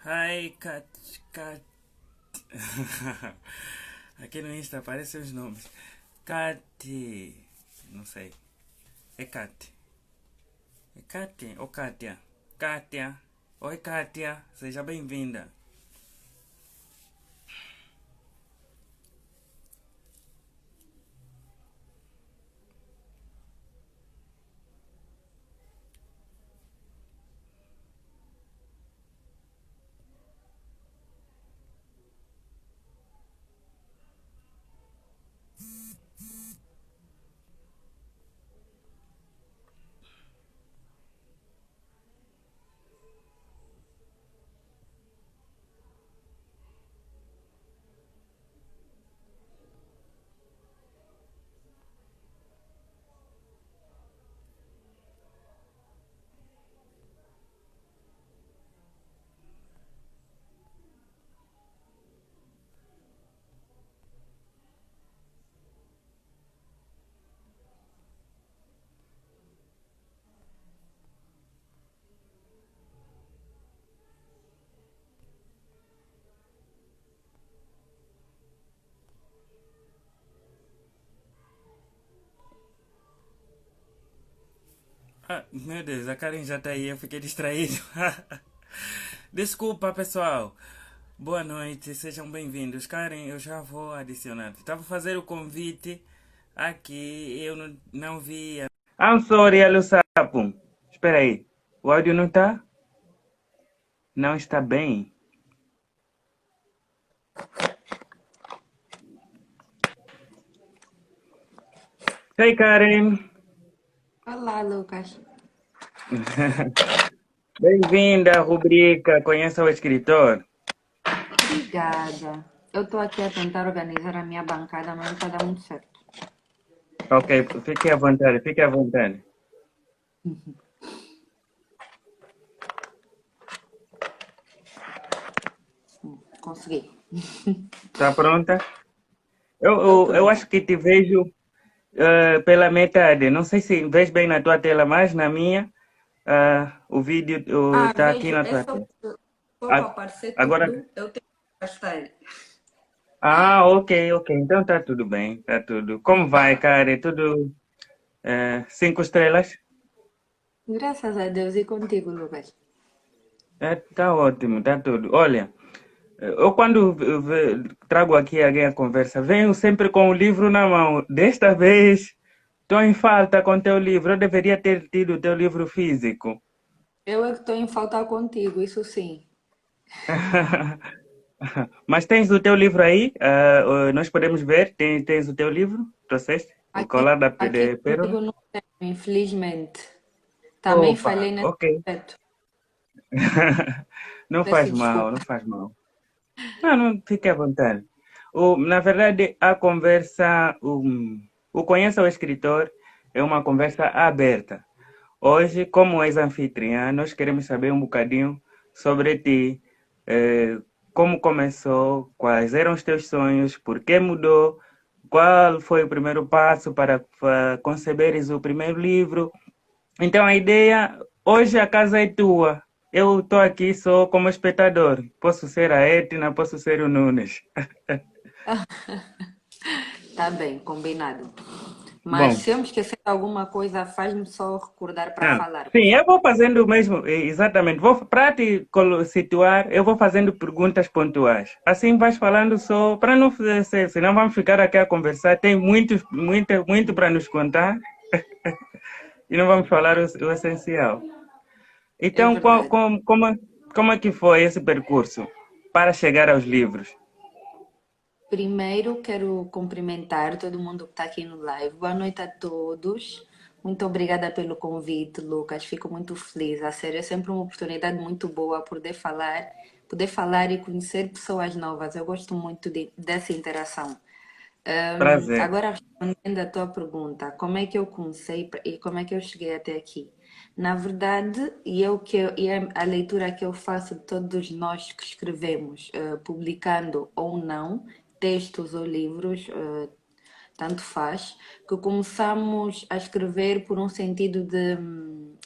Hi, Cat. Aqui no Insta aparecem os nomes. Cat. Não sei. É Cat. É Cat ou Kátia? Kátia. Oi, Kátia. Seja bem-vinda. Ah, meu Deus, a Karen já tá aí, eu fiquei distraído. Desculpa, pessoal. Boa noite, sejam bem-vindos. Karen, eu já vou adicionar. Estava a fazer o convite aqui, eu não via. I'm sorry, Alô Sapo. Espera aí, o áudio não tá? Não está bem? Hey, Karen. Olá, Lucas. Bem-vinda à rubrica Conheça o Escritor. Obrigada. Eu estou aqui a tentar organizar a minha bancada, mas não está dando muito certo. Ok, fique à vontade, fique à vontade. Consegui. Está pronta? Eu, Estou eu, eu pronta. acho que te vejo pela metade. Não sei se vês bem na tua tela, mas na minha o vídeo está aqui Vejo, na é tua só, tela. só para A- aparecer Agora. tudo, eu tenho que gastar. Ok, ok. Então tá tudo bem, tá tudo. Como vai, cara? Tudo 5 estrelas? Graças a Deus e contigo, Lucas. Tá ótimo, tá tudo. Olha, eu quando trago aqui alguém a conversa, venho sempre com o livro na mão. Desta vez, estou em falta com teu livro. Eu deveria ter tido teu livro físico. Eu é que estou em falta contigo, isso sim. Mas tens o teu livro aí? Nós podemos ver. Tens o teu livro? Trouxeste? O Aqui, colar aqui de pérola? comigo não tenho, infelizmente. Também Opa, falhei nesse ok. aspecto. Não faz Peço mal, não desculpa. faz mal. Não, não, fique à vontade. Na verdade, a conversa, o Conheça o Escritor é uma conversa aberta. Hoje, como ex-anfitriã, nós queremos saber um bocadinho sobre ti, como começou, quais eram os teus sonhos, por que mudou, qual foi o primeiro passo para conceberes o primeiro livro. Então, a ideia, hoje a casa é tua. Eu estou aqui só como espectador. Posso ser a Etna, posso ser o Nunes. Tá bem, combinado. Mas Bom, se eu me esquecer de alguma coisa, faz-me só recordar para não. falar, por Sim, eu favor. vou fazendo o mesmo, exatamente. Para te situar, eu vou fazendo perguntas pontuais. Assim vais falando só, para não fazer, senão vamos ficar aqui a conversar. Tem muito para nos contar e não vamos falar o essencial. É Então, verdade. como é que foi esse percurso para chegar aos livros? Primeiro, quero cumprimentar todo mundo que está aqui no live. Boa noite a todos. Muito obrigada pelo convite, Lucas. Fico muito feliz. A sério, é sempre uma oportunidade muito boa poder falar e conhecer pessoas novas. Eu gosto muito dessa interação. Prazer. Agora, respondendo à tua pergunta, como é que eu comecei e como é que eu cheguei até aqui? Na verdade, e a leitura que eu faço de todos nós que escrevemos, publicando ou não, textos ou livros, tanto faz, que começamos a escrever por um sentido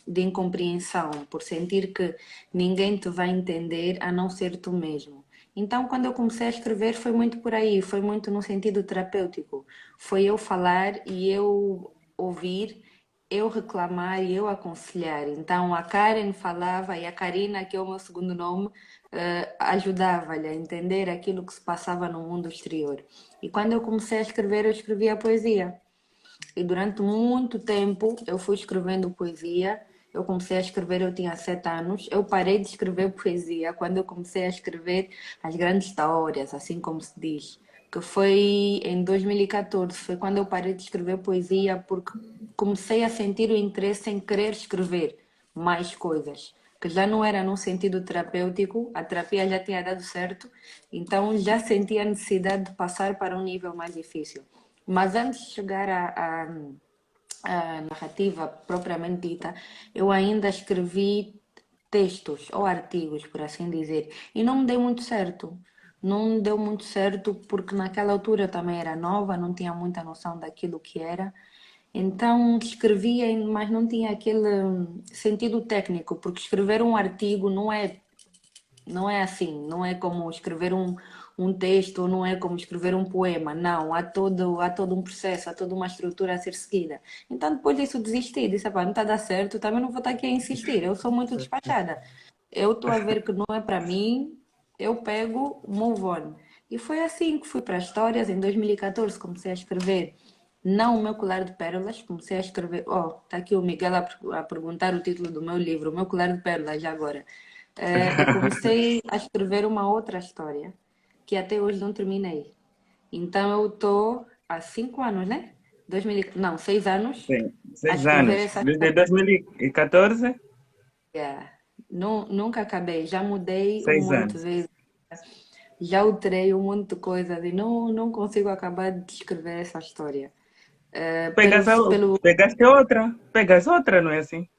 de incompreensão, por sentir que ninguém te vai entender a não ser tu mesmo. Então, quando eu comecei a escrever, foi muito por aí, foi muito no sentido terapêutico. Foi eu falar e eu ouvir, eu reclamar e eu aconselhar. Então, a Karen falava e a Karina, que é o meu segundo nome, ajudava-lhe a entender aquilo que se passava no mundo exterior. E quando eu comecei a escrever, eu escrevia poesia. E durante muito tempo eu fui escrevendo poesia. Eu comecei a escrever, eu tinha 7 anos. Eu parei de escrever poesia quando eu comecei a escrever as grandes histórias, assim como se diz. Que foi em 2014, foi quando eu parei de escrever poesia porque comecei a sentir o interesse em querer escrever mais coisas. Que já não era num sentido terapêutico, a terapia já tinha dado certo, então já sentia a necessidade de passar para um nível mais difícil. Mas antes de chegar à narrativa propriamente dita, eu ainda escrevi textos ou artigos, por assim dizer, e não me deu muito certo. Não me deu muito certo porque naquela altura eu também era nova, não tinha muita noção daquilo que era. Então escrevia, mas não tinha aquele sentido técnico, porque escrever um artigo não é assim, não é como escrever um texto, não é como escrever um poema, não, há todo um processo, há toda uma estrutura a ser seguida. Então depois disso desisti, disse, pá, não está a dar certo, também não vou estar aqui a insistir, eu sou muito despachada. Eu estou a ver que não é para mim, eu pego, move on. E foi assim que fui para as histórias, em 2014 comecei a escrever, não o meu colar de pérolas, comecei a escrever, está aqui o Miguel a perguntar o título do meu livro, o meu colar de pérolas, já agora. Eu comecei a escrever uma outra história que até hoje não terminei. Então eu estou há 5 anos, né? 2000, não, 6 anos Sim, a seis escrever anos. essa Desde 2014, história. Nunca acabei, já mudei um 6 monte de anos. vezes, já alterei um monte de coisas e não consigo acabar de escrever essa história. Pegas, pegaste outra, pegas outra, não é assim?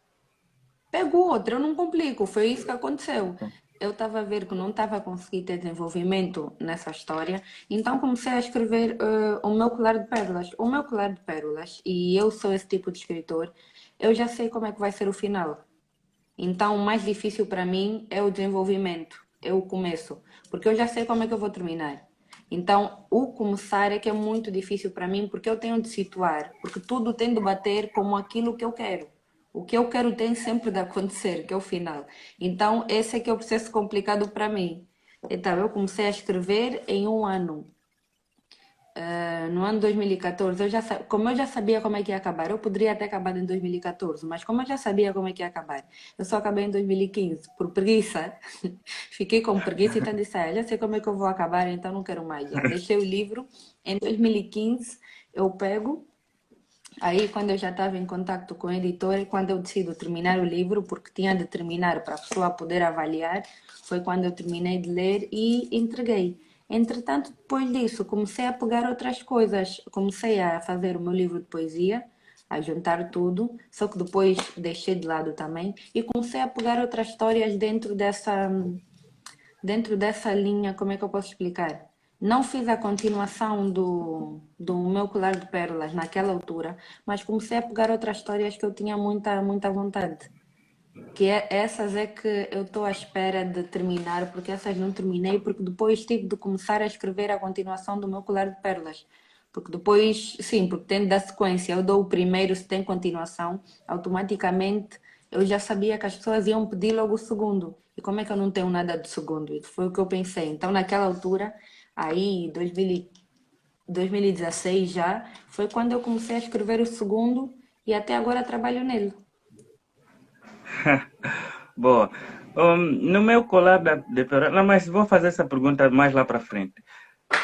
Pego outra, eu não complico, foi isso que aconteceu. Eu estava a ver que não estava a conseguir ter desenvolvimento nessa história, então comecei a escrever o meu colar de pérolas. O meu colar de pérolas, e eu sou esse tipo de escritor, eu já sei como é que vai ser o final. Então, o mais difícil para mim é o desenvolvimento, é o começo, porque eu já sei como é que eu vou terminar. Então, o começar é que é muito difícil para mim, porque eu tenho de situar, porque tudo tem de bater como aquilo que eu quero. O que eu quero tem sempre de acontecer, que é o final. Então, esse é que é o processo complicado para mim. Então, eu comecei a escrever em um ano. No ano 2014, como eu já sabia como é que ia acabar, eu poderia ter acabado em 2014, mas como eu já sabia como é que ia acabar, eu só acabei em 2015, por preguiça. Fiquei com preguiça, então disse, já sei como é que eu vou acabar, então não quero mais. Já. Deixei o livro. Em 2015, eu pego. Aí, quando eu já estava em contato com o editor, quando eu decido terminar o livro, porque tinha de terminar para a pessoa poder avaliar, foi quando eu terminei de ler e entreguei. Entretanto, depois disso, comecei a pegar outras coisas. Comecei a fazer o meu livro de poesia, a juntar tudo, só que depois deixei de lado também e comecei a pegar outras histórias dentro dessa linha, como é que eu posso explicar? Não fiz a continuação do meu colar de pérolas naquela altura, mas comecei a pegar outras histórias que eu tinha muita, muita vontade. Essas é que eu estou à espera de terminar, porque essas não terminei, porque depois tive de começar a escrever a continuação do meu colar de pérolas. Porque depois, sim, porque tem da sequência, eu dou o primeiro, se tem continuação, automaticamente eu já sabia que as pessoas iam pedir logo o segundo. E como é que eu não tenho nada de segundo? Isso foi o que eu pensei. Então, naquela altura, aí, 2016 já, foi quando eu comecei a escrever o segundo e até agora trabalho nele. Boa. No meu colar de pérolas, não, mas vou fazer essa pergunta mais lá para frente.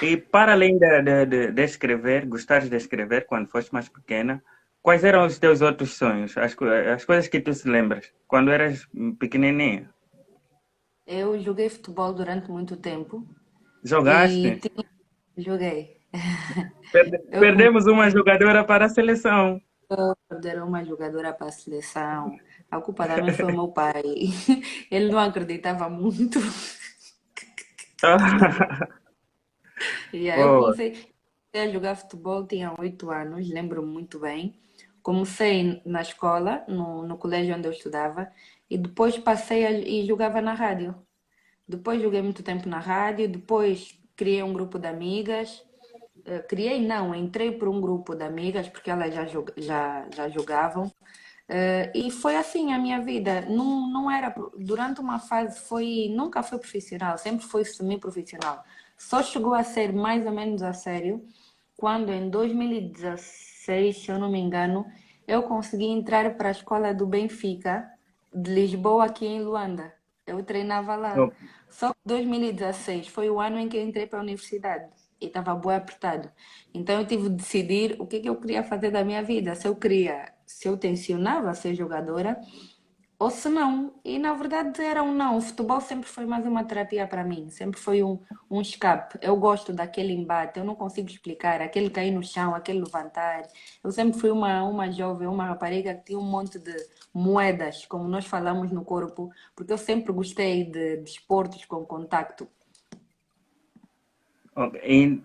E para além de escrever, gostares de escrever quando foste mais pequena, quais eram os teus outros sonhos? As coisas que tu se lembras quando eras pequenininha? Eu joguei futebol durante muito tempo e Jogaste? joguei. Eu Perdemos uma jogadora para a seleção. era uma jogadora para a seleção. A culpa também foi o meu pai. Ele não acreditava muito. E aí eu Boa. comecei. a jogar futebol, tinha 8 anos, lembro muito bem. Comecei na escola, no colégio onde eu estudava, e depois e jogava na rádio. Depois joguei muito tempo na rádio, depois criei um grupo de amigas. Criei, não, entrei por um grupo de amigas, porque elas já jogavam. E foi assim a minha vida. Não era, durante uma fase nunca foi profissional, sempre foi semi-profissional. Só chegou a ser mais ou menos a sério quando em 2016, se eu não me engano, eu consegui entrar para a escola do Benfica de Lisboa aqui em Luanda. Eu treinava lá. Oh, Só que 2016 foi o ano em que eu entrei para a universidade e estava bué apertado. Então eu tive de decidir o que que eu queria fazer da minha vida. Se eu tencionava ser jogadora ou se não. E na verdade era um não. O futebol sempre foi mais uma terapia para mim, sempre foi um escape. Eu gosto daquele embate, eu não consigo explicar, aquele cair no chão, aquele levantar. Eu sempre fui uma jovem, uma rapariga que tinha um monte de moedas, como nós falamos no corpo, porque eu sempre gostei de esportes com contacto. ok.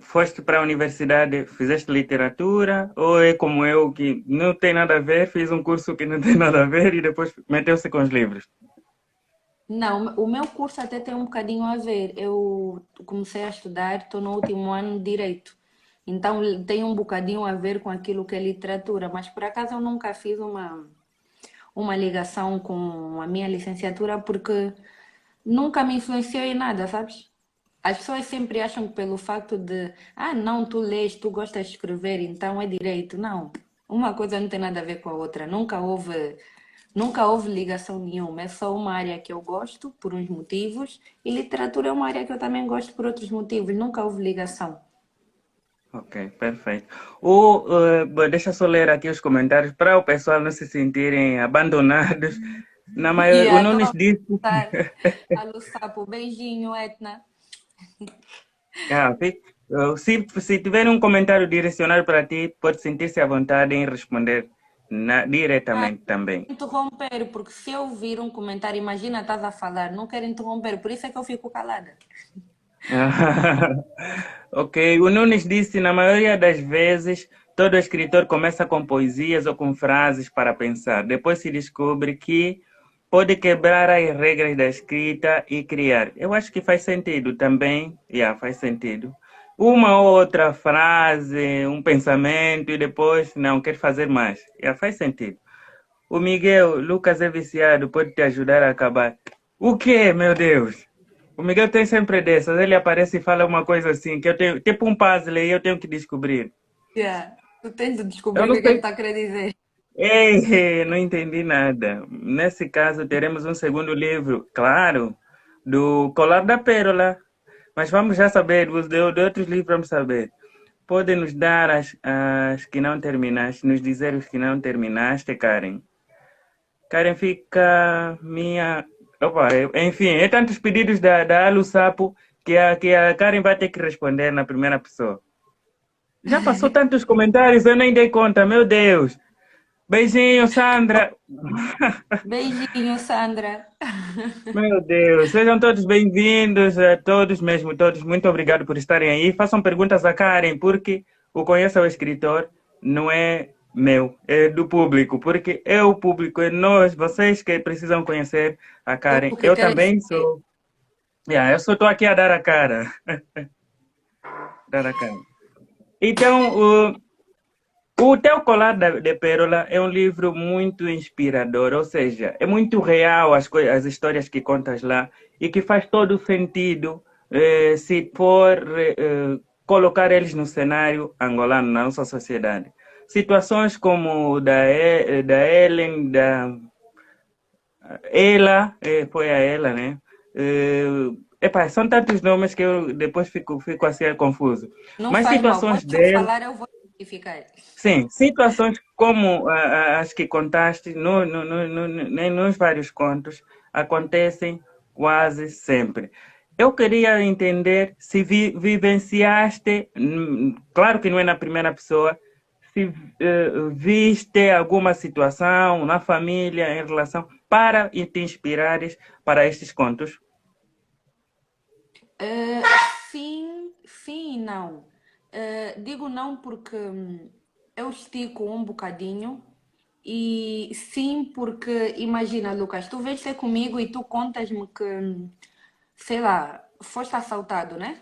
Foste para a universidade, fizeste literatura, ou é como eu, que não tem nada a ver, fiz um curso que não tem nada a ver e depois meteu-se com os livros? Não, o meu curso até tem um bocadinho a ver. Eu comecei a estudar, estou no último ano de Direito. Então tem um bocadinho a ver com aquilo que é literatura, mas por acaso eu nunca fiz uma ligação com a minha licenciatura porque nunca me influenciou em nada, sabes? As pessoas sempre acham que pelo facto de, não, tu lês, tu gostas de escrever, então é direito. Não, uma coisa não tem nada a ver com a outra. Nunca houve ligação nenhuma. É só uma área que eu gosto por uns motivos e literatura é uma área que eu também gosto por outros motivos. Nunca houve ligação. Ok, perfeito. Deixa eu só ler aqui os comentários para o pessoal não se sentirem abandonados. O Yeah, estou Nunes a disse. pensar. Alô, sapo, beijinho, Etna. Ah, se tiver um comentário direcionado para ti, pode sentir-se à vontade em responder diretamente também. Interromper, porque se eu ouvir um comentário, imagina, estás a falar, não quero interromper, por isso é que eu fico calada. Ok, o Nunes disse, na maioria das vezes, todo escritor começa com poesias ou com frases para pensar. Depois se descobre que pode quebrar as regras da escrita e criar. Eu acho que faz sentido também. Yeah, faz sentido. Uma ou outra frase, um pensamento e depois, não, quer fazer mais. Yeah, faz sentido. O Miguel, Lucas é viciado, pode te ajudar a acabar. O quê, meu Deus? O Miguel tem sempre dessas. Ele aparece e fala uma coisa assim, que eu tenho, tipo um puzzle, e eu tenho que descobrir. Yeah. Tu tens de Eu descobrir o não que é que ele sei. está a querer dizer. Ei, não entendi nada. Nesse caso, teremos um segundo livro, claro, do Colar da Pérola. Mas vamos já saber, de outros livros vamos saber. Pode nos dar as que não terminaste, nos dizer os que não terminaste, Karen. Karen fica minha. Opa, enfim, é tantos pedidos da Alu Sapo que a Karen vai ter que responder na primeira pessoa. Já passou tantos comentários, eu nem dei conta, meu Deus. Beijinho, Sandra. Beijinho, Sandra. Meu Deus, sejam todos bem-vindos, todos mesmo, todos. Muito obrigado por estarem aí. Façam perguntas a Karen, porque o Conheça o Escritor não é meu, é do público, porque é o público, é nós, vocês que precisam conhecer a Karen. Tu que Eu queres também saber. sou. Yeah, eu só estou aqui a dar a cara. Dar a cara. Então, o Teu Colar de Pérola é um livro muito inspirador, ou seja, é muito real as histórias que contas lá e que faz todo sentido se for colocar eles no cenário angolano, na nossa sociedade. Situações como da Ellen, da ela, foi a ela, né? São tantos nomes que eu depois fico assim confuso. Não Mas faz mal, situações podes só dela. falar, eu vou identificar. Sim, situações como as que contaste nos vários contos acontecem quase sempre. Eu queria entender se vivenciaste, claro que não é na primeira pessoa, se viste alguma situação na família em relação para te inspirares para estes contos. Uh, sim, sim e não. Digo não porque eu estico um bocadinho e sim porque, imagina, Lucas, tu vens ter comigo e tu contas-me que, sei lá, foste assaltado, né?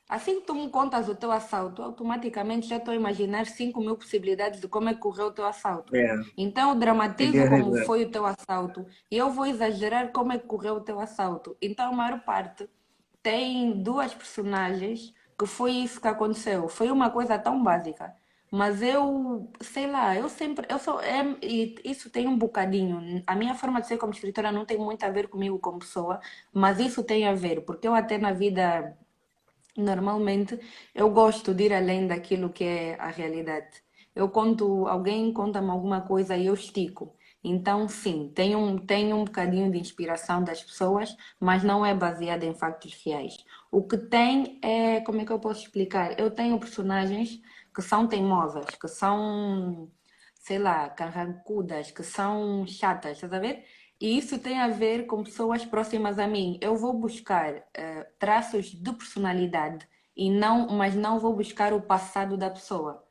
Assim que tu me contas o teu assalto, automaticamente já estou a imaginar 5.000 possibilidades de como é que correu o teu assalto. É, Então eu dramatizo é como verdade. foi o teu assalto e eu vou exagerar como é que correu o teu assalto. Então a maior parte tem duas personagens que foi isso que aconteceu. Foi uma coisa tão básica. Mas eu, sei lá, eu sempre, eu sou, e isso tem um bocadinho. A minha forma de ser como escritora não tem muito a ver comigo como pessoa, mas isso tem a ver, porque eu até na vida, normalmente, eu gosto de ir além daquilo que é a realidade. Eu conto, alguém conta-me alguma coisa e eu estico. Então, sim, tem um bocadinho de inspiração das pessoas, mas não é baseada em factos reais. O que tem é, como é que eu posso explicar? Eu tenho personagens que são teimosas, que são, sei lá, carrancudas, que são chatas, estás a ver? E isso tem a ver com pessoas próximas a mim. Eu vou buscar traços de personalidade e não, mas não vou buscar o passado da pessoa,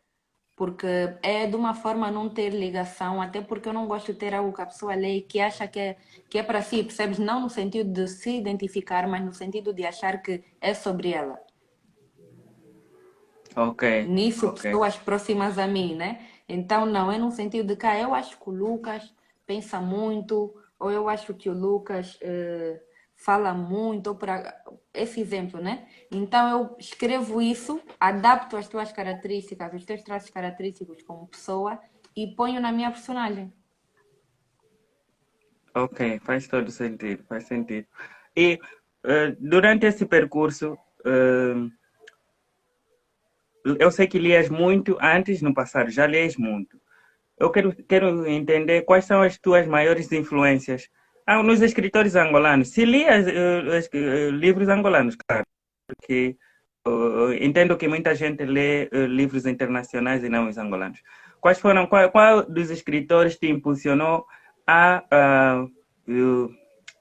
porque é de uma forma a não ter ligação, até porque eu não gosto de ter algo que a pessoa lê e que acha que é para si, percebes? Não no sentido de se identificar, mas no sentido de achar que é sobre ela. Ok, Nisso, ok. pessoas próximas a mim, né? Então, não, é no sentido de que eu acho que o Lucas pensa muito, ou eu acho que o Lucas fala muito, ou para esse exemplo, né? Então, eu escrevo isso, adapto as tuas características, os teus traços característicos como pessoa e ponho na minha personagem. Ok, faz todo sentido, faz sentido. E durante esse percurso, eu sei que lias muito antes, no passado, já lias muito. Eu quero entender quais são as tuas maiores influências nos escritores angolanos. Se lias livros angolanos, claro, porque entendo que muita gente lê livros internacionais e não os angolanos. Qual dos escritores te impulsionou a, a, uh,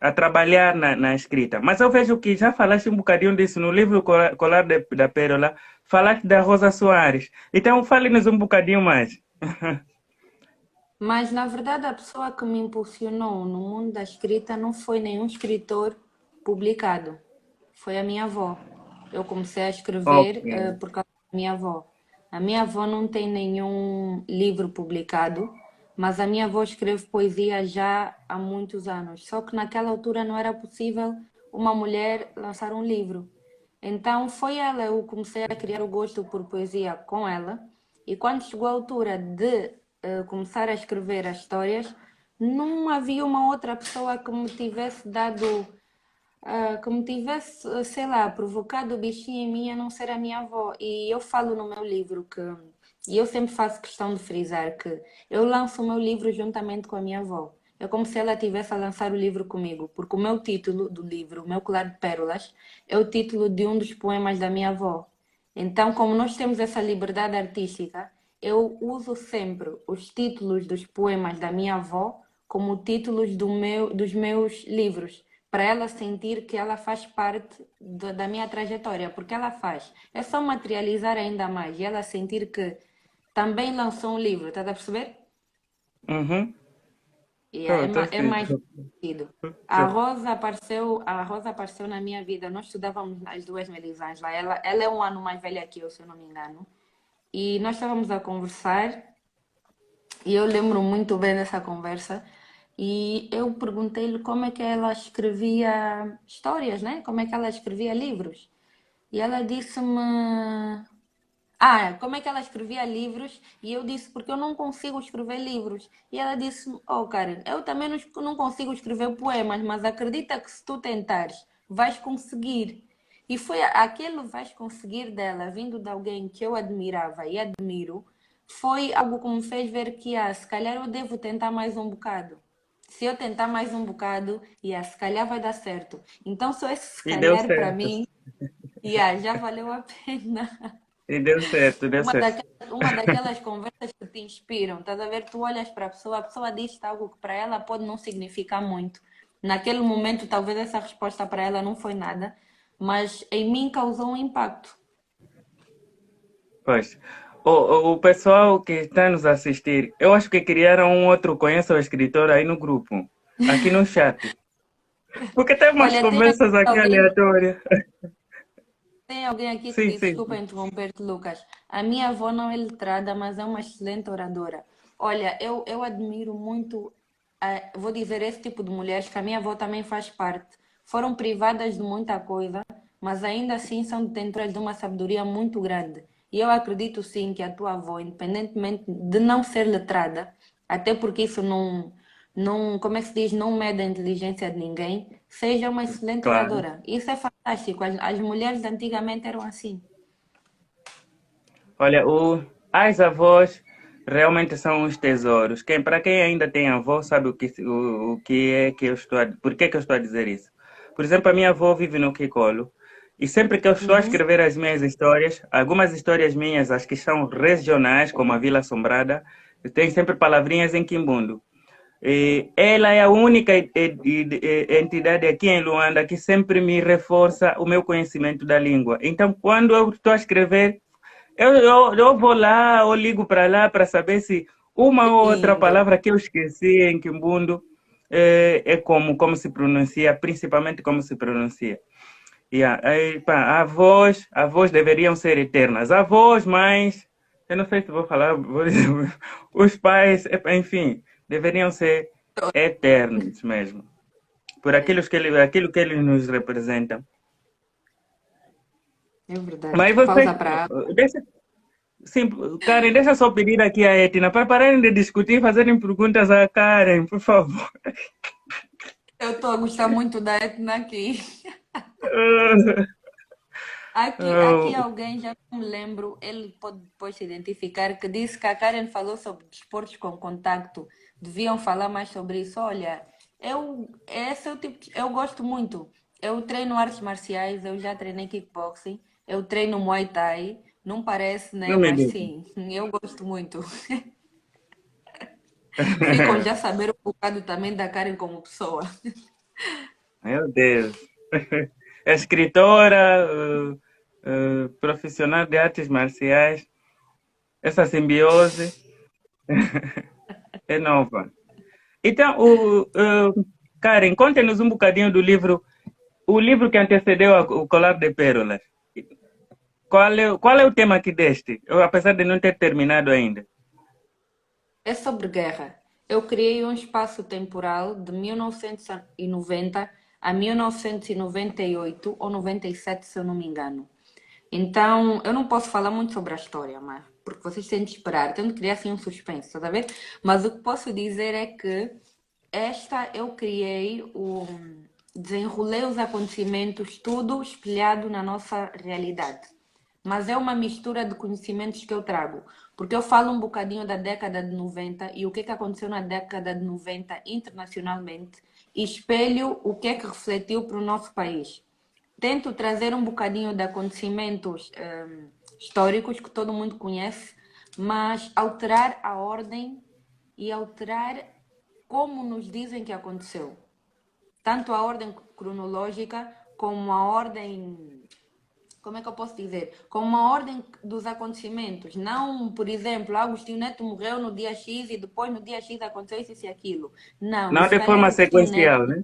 a trabalhar na escrita? Mas eu vejo que já falaste um bocadinho disso no livro Colar da Pérola, falaste da Rosa Soares. Então, fale-nos um bocadinho mais. Mas, na verdade, a pessoa que me impulsionou no mundo da escrita não foi nenhum escritor publicado, foi a minha avó. Eu comecei a Ok, escrever por causa da minha avó. A minha avó não tem nenhum livro publicado, mas a minha avó escreve poesia já há muitos anos. Só que naquela altura não era possível uma mulher lançar um livro. Então foi ela, eu comecei a criar o gosto por poesia com ela. E quando chegou a altura de começar a escrever as histórias, não havia uma outra pessoa que me tivesse dado, que me tivesse, sei lá, provocado o bichinho em mim a não ser a minha avó. E eu falo no meu livro que, e eu sempre faço questão de frisar que eu lanço o meu livro juntamente com a minha avó. É como se ela estivesse a lançar o livro comigo, porque o meu título do livro, o meu colar de pérolas, é o título de um dos poemas da minha avó. Então, como nós temos essa liberdade artística, eu uso sempre os títulos dos poemas da minha avó como títulos dos meus livros, para ela sentir que ela faz parte da minha trajetória, porque ela faz. É só materializar ainda mais e ela sentir que também lançou um livro, estás a perceber? uhum. Yeah, Tô é sim. mais sentido. A Rosa apareceu na minha vida. Nós estudávamos as duas Melisãs lá. Ela é um ano mais velha que eu, se eu não me engano. E nós estávamos a conversar e eu lembro muito bem dessa conversa. E eu perguntei-lhe como é que ela escrevia histórias, né? Como é que ela escrevia livros. E ela disse-me como é que ela escrevia livros? E eu disse, porque eu não consigo escrever livros. E ela disse, oh, Karen, eu também não consigo escrever poemas, mas acredita que se tu tentares, vais conseguir. E foi aquele vais conseguir dela, vindo de alguém que eu admirava e admiro, foi algo que me fez ver que, se calhar eu devo tentar mais um bocado. Se eu tentar mais um bocado, se calhar vai dar certo. Então, só esse se E deu calhar para certo. mim, já valeu a pena. E deu certo, deu certo. Uma daquelas conversas que te inspiram, estás a ver? Tu olhas para a pessoa diz algo que para ela pode não significar muito. Naquele momento, talvez essa resposta para ela não foi nada, mas em mim causou um impacto. Pois. O pessoal que está nos assistir, eu acho que criaram um outro Conheça o Escritor aí no grupo, aqui no chat. Porque tem umas Olha, conversas aqui alguém, aleatórias. tem alguém aqui que Sim, diz, sim. desculpa interromper-te, Lucas. A minha avó não é letrada, mas é uma excelente oradora. Olha, eu admiro muito, vou dizer, esse tipo de mulheres, que a minha avó também faz parte. Foram privadas de muita coisa, mas ainda assim são detentoras de uma sabedoria muito grande. E eu acredito sim que a tua avó, independentemente de não ser letrada, até porque isso não, como é que se diz, não mede a inteligência de ninguém, seja uma excelente Claro. oradora. Isso é fantástico. As mulheres antigamente eram assim. Olha, as avós realmente são uns tesouros. Para quem ainda tem avó, sabe o que é que eu estou por que que eu estou a dizer isso? Por exemplo, a minha avó vive no Quicolo e sempre que eu estou a Uhum. escrever as minhas histórias, algumas histórias minhas, as que são regionais, como a Vila Assombrada, tem sempre palavrinhas em quimbundo. E ela é a única entidade aqui em Luanda que sempre me reforça o meu conhecimento da língua. Então, quando eu estou a escrever, eu vou lá, ou ligo para lá para saber se uma Que ou outra lindo. palavra que eu esqueci em Quimbundo é como se pronuncia, principalmente como se pronuncia. Yeah. Aí, pá, avós deveriam ser eternas. Avós, mães, eu não sei se vou falar, vou dizer, os pais, enfim, deveriam ser eternos mesmo. Por aquilo que eles nos representam. É verdade. Mas Pausa vocês, para água. deixa, sim, Karen, deixa só pedir aqui a Etina para pararem de discutir e fazerem perguntas à Karen, por favor. Eu estou a gostar muito da Etna aqui. Aqui Oh, alguém, já não me lembro, ele pode depois se identificar, que disse que a Karen falou sobre desportos com contacto. Deviam falar mais sobre isso. Olha, esse é o tipo, eu gosto muito. Eu treino artes marciais, eu já treinei kickboxing, eu treino Muay Thai. Não parece, né? não me Mas diga. sim, eu gosto muito. Ficam já saber um bocado também da Karen como pessoa. Meu Deus. Escritora, profissional de artes marciais, essa simbiose é nova. Então, Karen, conte-nos um bocadinho do livro, o livro que antecedeu o Colar de Pérolas. Qual é o tema que deste? Eu, apesar de não ter terminado ainda. É sobre guerra. Eu criei um espaço temporal de 1990 a 1998 ou 97, se eu não me engano. Então, eu não posso falar muito sobre a história, mas porque vocês têm de esperar, tenho de criar assim um suspense, estás a ver? Mas o que posso dizer é que esta eu criei, desenrolei os acontecimentos, tudo espelhado na nossa realidade. Mas é uma mistura de conhecimentos que eu trago, porque eu falo um bocadinho da década de 90 e o que é que aconteceu na década de 90 internacionalmente e espelho o que é que refletiu para o nosso país. Tento trazer um bocadinho de acontecimentos históricos que todo mundo conhece, mas alterar a ordem e alterar como nos dizem que aconteceu. Tanto a ordem cronológica como a ordem, como é que eu posso dizer? Como a ordem dos acontecimentos. Não, por exemplo, Agostinho Neto morreu no dia X e depois no dia X aconteceu isso e aquilo. Não, Não se de calhar forma Agostinho Neto. sequencial, né?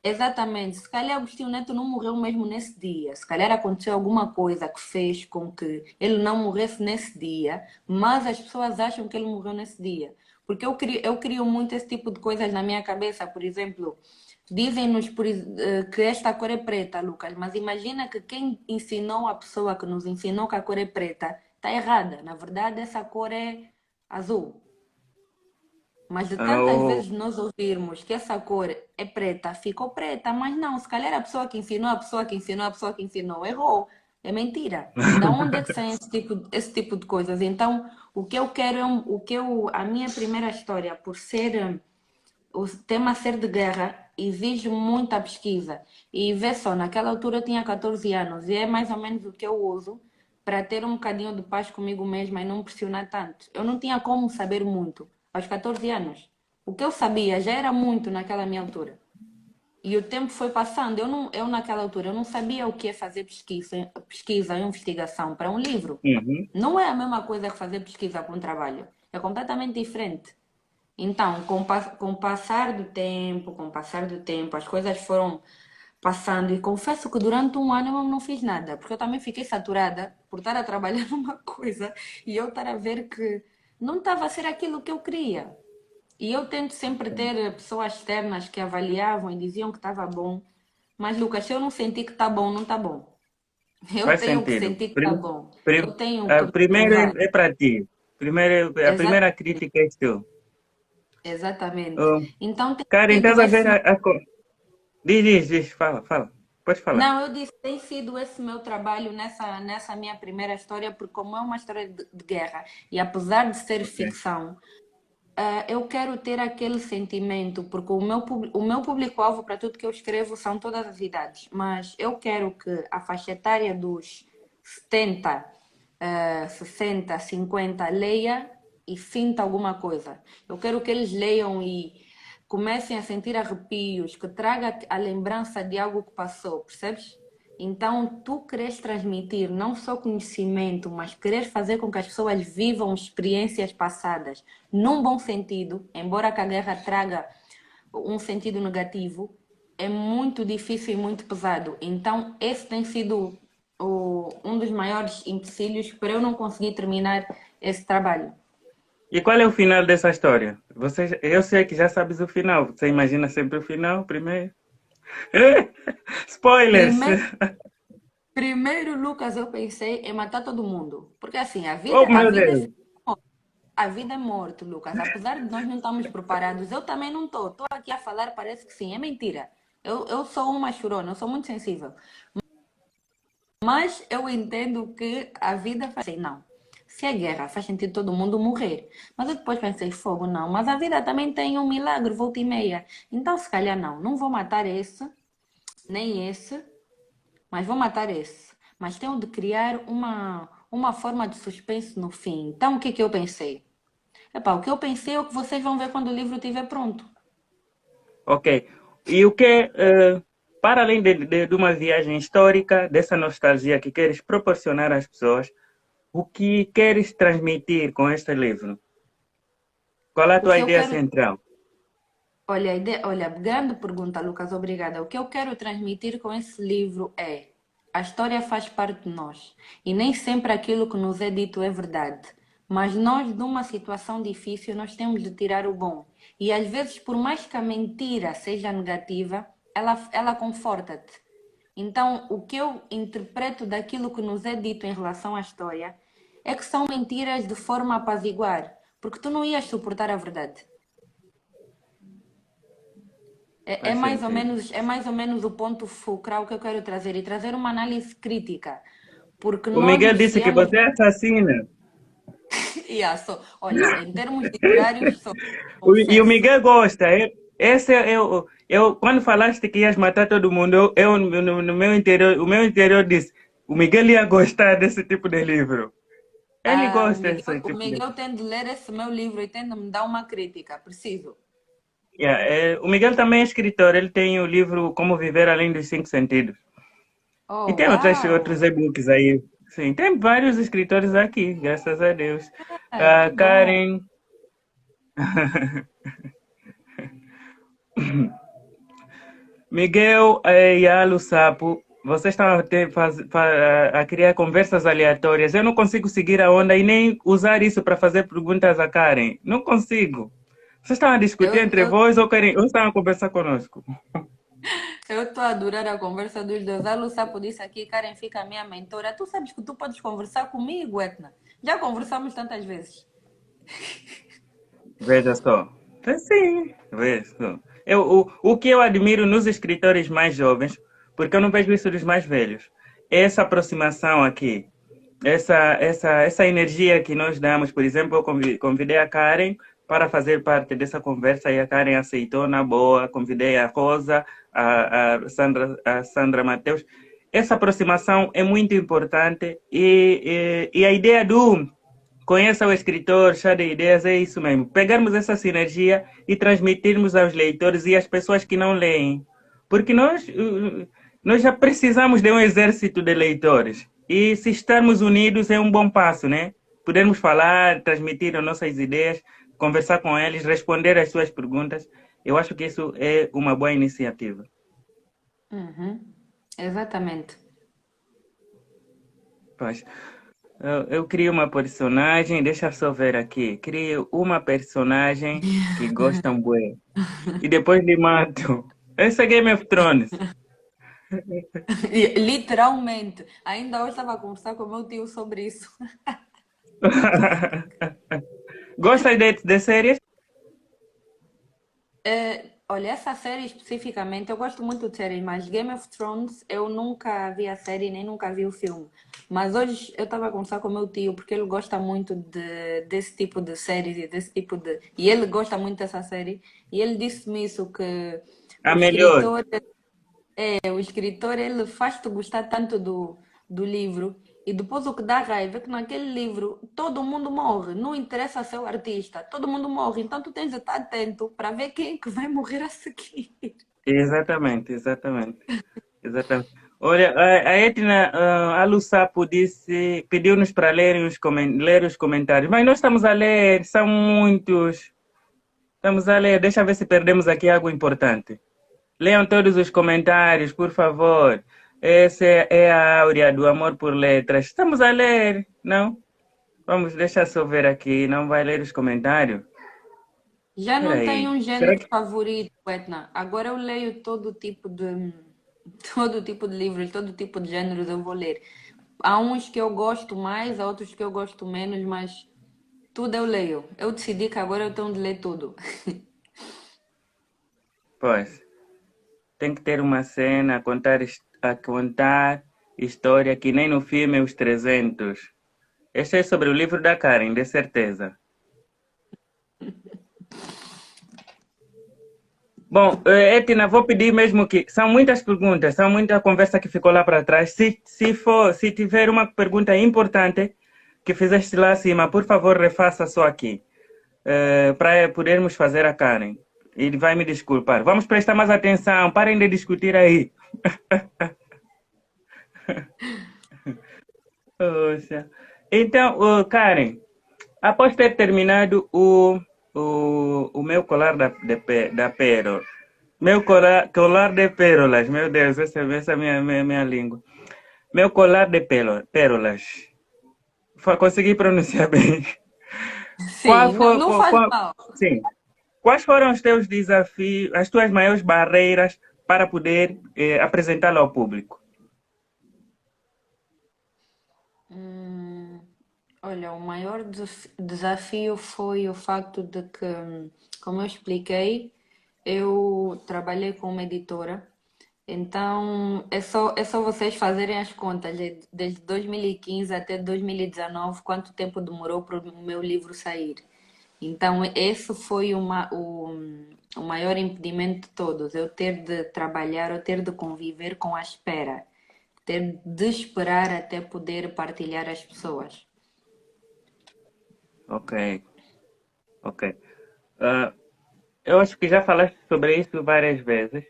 Exatamente, se calhar Agostinho Neto não morreu mesmo nesse dia. Se calhar aconteceu alguma coisa que fez com que ele não morresse nesse dia, mas as pessoas acham que ele morreu nesse dia. Porque eu crio muito esse tipo de coisas na minha cabeça. Por exemplo, dizem-nos que esta cor é preta, Lucas, mas imagina que quem ensinou a pessoa que nos ensinou que a cor é preta está errada. Na verdade, essa cor é azul. Mas de tantas Oh, vezes nós ouvirmos que essa cor é preta, ficou preta, mas não, se calhar a pessoa que ensinou, a pessoa que ensinou, a pessoa que ensinou errou. É mentira. Da onde é que saem esse tipo de coisas? Então, o que eu quero é a minha primeira história, por ser o tema ser de guerra, exige muita pesquisa. E vê só, naquela altura eu tinha 14 anos e é mais ou menos o que eu uso para ter um bocadinho de paz comigo mesma e não pressionar tanto. Eu não tinha como saber muito aos 14 anos. O que eu sabia já era muito naquela minha altura. E o tempo foi passando. Eu naquela altura, eu não sabia o que é fazer pesquisa e investigação para um livro. Uhum. Não é a mesma coisa que fazer pesquisa para um trabalho. É completamente diferente. Então, com o passar do tempo, as coisas foram passando. E confesso que durante um ano eu não fiz nada, porque eu também fiquei saturada por estar a trabalhar numa coisa e eu estar a ver que não estava a ser aquilo que eu queria. E eu tento sempre ter pessoas externas que avaliavam e diziam que estava bom. Mas, Lucas, se eu não sentir que está bom, não está bom. Eu Faz tenho que sentido. sentir que está bom. Eu tenho que A primeira provar. é para ti. A primeira Exatamente. crítica é tu. Exatamente. Uh, Então, tem Karen, estás sido a ver esse. Diz, fala, fala. Pode falar. Não, eu disse, tem sido esse meu trabalho nessa minha primeira história, porque como é uma história de guerra, e apesar de ser Ok. ficção, eu quero ter aquele sentimento, porque o meu público-alvo para tudo que eu escrevo são todas as idades, mas eu quero que a faixa etária dos 70, 60, 50 leia e sinta alguma coisa. Eu quero que eles leiam e comecem a sentir arrepios, que traga a lembrança de algo que passou, percebes? Então, tu queres transmitir não só conhecimento, mas queres fazer com que as pessoas vivam experiências passadas, num bom sentido, embora que a guerra traga um sentido negativo, é muito difícil e muito pesado. Então, esse tem sido um dos maiores empecilhos para eu não conseguir terminar esse trabalho. E qual é o final dessa história? Eu sei que já sabes o final. Você imagina sempre o final primeiro? Spoilers! Primeiro, primeiro, Lucas, eu pensei em matar todo mundo. Porque assim, a Oh, vida, a meu vida é Deus! A vida é morte, Lucas. Apesar de nós não estarmos preparados, eu também não estou. Estou aqui a falar, parece que sim. É mentira. Eu sou uma chorona, eu sou muito sensível. Mas eu entendo que a vida faz assim, não. Se é guerra, faz sentido todo mundo morrer. Mas eu depois pensei, fogo, não. Mas a vida também tem um milagre, volta e meia. Então, se calhar, não. Não vou matar esse, nem esse, mas vou matar esse. Mas tenho de criar uma forma de suspense no fim. Então, o que que eu pensei? Epá, o que eu pensei é o que vocês vão ver quando o livro estiver pronto. Ok. E o que, para além de uma viagem histórica, dessa nostalgia que queres proporcionar às pessoas, o que queres transmitir com este livro? Qual é a O tua que eu ideia quero. central? Olha, grande pergunta, Lucas, obrigada. O que eu quero transmitir com esse livro é: a história faz parte de nós e nem sempre aquilo que nos é dito é verdade. Mas nós, de uma situação difícil, nós temos de tirar o bom. E às vezes, por mais que a mentira seja negativa, ela conforta-te. Então, o que eu interpreto daquilo que nos é dito em relação à história é que são mentiras de forma a apaziguar, porque tu não ias suportar a verdade. É, Faz sentido. é mais ou menos o ponto fulcral que eu quero trazer e trazer uma análise crítica, porque O nós Miguel disse que noticiamos. você é assassina. Yeah, olha, em termos literários, E o confesso. Miguel gosta. Esse quando falaste que ias matar todo mundo, no meu interior, o meu interior disse, o Miguel ia gostar desse tipo de livro. Ele Ah, gosta desse O tipo de. Miguel tem de ler esse meu livro e tem de me dar uma crítica, preciso. Yeah, o Miguel também é escritor. Ele tem o livro Como Viver Além dos Cinco Sentidos. E Oh, tem outros uau! e-books aí. Sim, tem vários escritores aqui, graças a Deus. Ah, que bom! Karen, Miguel e Alu Sapo, vocês estão a criar conversas aleatórias. Eu não consigo seguir a onda e nem usar isso para fazer perguntas a Karen. Não consigo. Vocês estão a discutir Eu, entre eu, vós ou estão a conversar conosco? eu estou a adorar a conversa dos dois. A Lu Sapo disse aqui, Karen fica a minha mentora. Tu sabes que tu podes conversar comigo, Etna. Já conversamos tantas vezes. Veja só. Sim, veja só. O que eu admiro nos escritores mais jovens, porque eu não vejo isso dos mais velhos, é essa aproximação aqui. Essa energia que nós damos. Por exemplo, eu convidei a Karen para fazer parte dessa conversa e a Karen aceitou na boa. Convidei a Rosa, a Sandra Mateus. Essa aproximação é muito importante e a ideia do conheça o escritor, chá de ideias, é isso mesmo. Pegarmos essa sinergia e transmitirmos aos leitores e às pessoas que não leem. Porque nós já precisamos de um exército de leitores. E se estarmos unidos é um bom passo, né? Podermos falar, transmitir as nossas ideias, conversar com eles, responder às suas perguntas. Eu acho que isso é uma boa iniciativa. Uhum. Exatamente. Pois, eu crio uma personagem, deixa eu só ver aqui. Crio uma personagem que gostam bué. E depois lhe mato. Esse é Game of Thrones. Literalmente. Ainda hoje estava a conversar com o meu tio sobre isso. Gosta de séries? Olha, essa série especificamente, eu gosto muito de séries, mas Game of Thrones eu nunca vi a série nem nunca vi o filme. Mas hoje eu estava a conversar com o meu tio porque ele gosta muito desse tipo de séries e desse tipo de. E ele gosta muito dessa série. E ele disse-me isso, que A o melhor. escritor o escritor ele faz-te gostar tanto do livro e depois o que dá raiva é que naquele livro todo mundo morre, não interessa ser o artista, todo mundo morre, então tu tens de estar atento para ver quem é que vai morrer a seguir. Exatamente, exatamente, exatamente. Olha, a Etna, a Lusapo disse, pediu-nos para ler os comentários, mas nós estamos a ler, são muitos. Estamos a ler, deixa eu ver se perdemos aqui algo importante. Leiam todos os comentários, por favor. Essa é a áurea do amor por letras. Estamos a ler, não? Vamos, deixa eu só ver aqui, não vai ler os comentários? Já Espera não tenho aí. um Será gênero que... favorito, Etna. Agora eu leio todo tipo de todo tipo de livros, todo tipo de gêneros eu vou ler. Há uns que eu gosto mais, há outros que eu gosto menos, mas tudo eu leio. Eu decidi que agora eu tenho de ler tudo. Pois. Tem que ter uma cena a contar história que nem no filme Os 300. Este é sobre o livro da Karen, de certeza. Bom, Etina, vou pedir mesmo que... São muitas perguntas, são muita conversa que ficou lá para trás. Se tiver uma pergunta importante que fizeste lá acima, por favor, refaça só aqui, para podermos fazer a Karen. Ele vai me desculpar. Vamos prestar mais atenção, parem de discutir aí. Poxa. Então, Karen, após ter terminado o meu colar da pérola, meu colar de pérolas, meu Deus, essa é a minha língua. Meu colar de pérolas. Consegui pronunciar bem. Qual Sim, não, foi, não faz mal. sim. Quais foram os teus desafios, as tuas maiores barreiras para poder apresentá-lo ao público? Hum, olha, o maior desafio foi o facto de que, como eu expliquei, eu trabalhei com uma editora, então é só vocês fazerem as contas, desde 2015 até 2019, quanto tempo demorou para o meu livro sair. Então, esse foi o maior impedimento de todos, eu ter de trabalhar, eu ter de conviver com a espera, ter de esperar até poder partilhar as pessoas. Ok, ok. Ah, eu acho que já falaste sobre isso várias vezes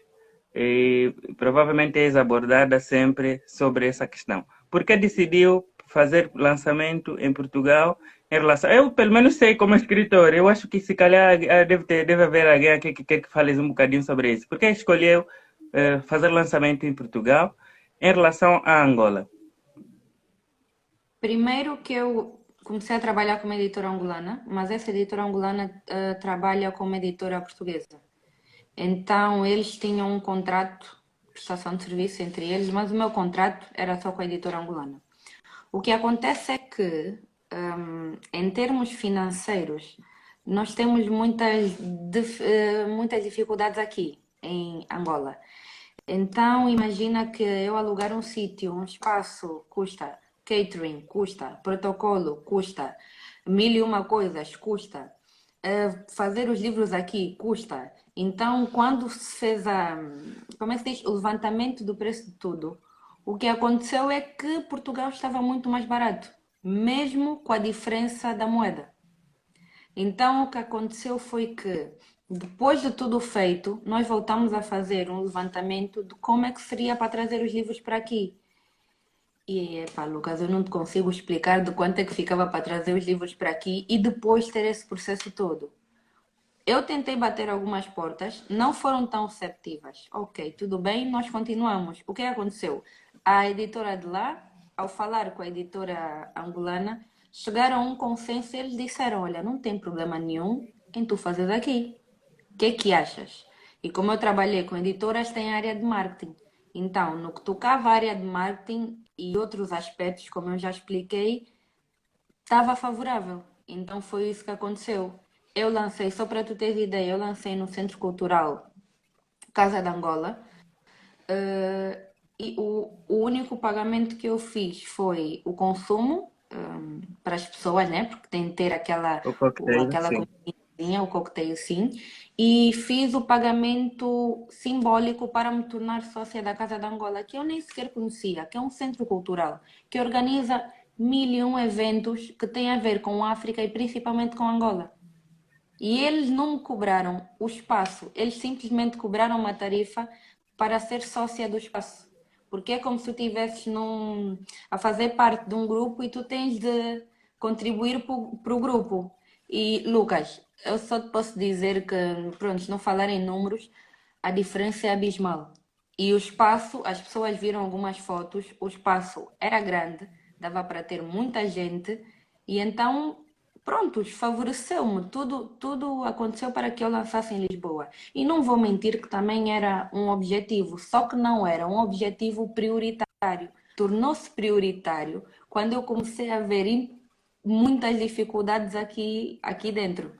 e provavelmente és abordada sempre sobre essa questão. Por que decidiu fazer lançamento em Portugal em relação... Eu, pelo menos, sei como escritor. Eu acho que se calhar deve haver alguém aqui que quer que fales um bocadinho sobre isso. Por que escolheu fazer lançamento em Portugal em relação à Angola? Primeiro que eu comecei a trabalhar como editora angolana, mas essa editora angolana trabalha como editora portuguesa. Então eles tinham um contrato, prestação de serviço entre eles, mas o meu contrato era só com a editora angolana. O que acontece é que, em termos financeiros, nós temos muitas dificuldades aqui em Angola. Então, imagina que eu alugar um sítio, um espaço, custa catering, custa protocolo, custa mil e uma coisas, custa fazer os livros aqui, custa. Então, quando se fez como é que se diz, o levantamento do preço de tudo, o que aconteceu é que Portugal estava muito mais barato, mesmo com a diferença da moeda. Então, o que aconteceu foi que Depois de tudo feito, nós voltamos a fazer um levantamento de como é que seria para trazer os livros para aqui. E, epá, Lucas, eu não te consigo explicar de quanto é que ficava para trazer os livros para aqui e depois ter esse processo todo. Eu tentei bater algumas portas, não foram tão receptivas. Ok, tudo bem, nós continuamos. O que aconteceu? A editora de lá, ao falar com a editora angolana, chegaram a um consenso e eles disseram: Olha, não tem problema nenhum em tu fazeres aqui. O que é que achas? E como eu trabalhei com editoras, tem área de marketing. Então, no que tocava à área de marketing e outros aspectos, como eu já expliquei, estava favorável. Então foi isso que aconteceu. Eu lancei, só para tu teres ideia, eu lancei no Centro Cultural Casa de Angola. E o único pagamento que eu fiz foi o consumo para as pessoas, né? Porque tem que ter O cocktail, aquela sim. comidinha, o coquetel, sim. E fiz o pagamento simbólico para me tornar sócia da Casa de Angola, que eu nem sequer conhecia, que é um centro cultural que organiza mil e um eventos que têm a ver com a África e principalmente com Angola. E eles não me cobraram o espaço, eles simplesmente cobraram uma tarifa para ser sócia do espaço. Porque é como se tu estivesses a fazer parte de um grupo e tu tens de contribuir para o grupo. E, Lucas, eu só te posso dizer que, pronto, se não falar em números, a diferença é abismal. E o espaço, as pessoas viram algumas fotos, o espaço era grande, dava para ter muita gente, e então prontos, favoreceu-me. Tudo aconteceu para que eu lançasse em Lisboa. E não vou mentir que também era um objetivo, só que não era um objetivo prioritário. Tornou-se prioritário quando eu comecei a ver muitas dificuldades aqui dentro.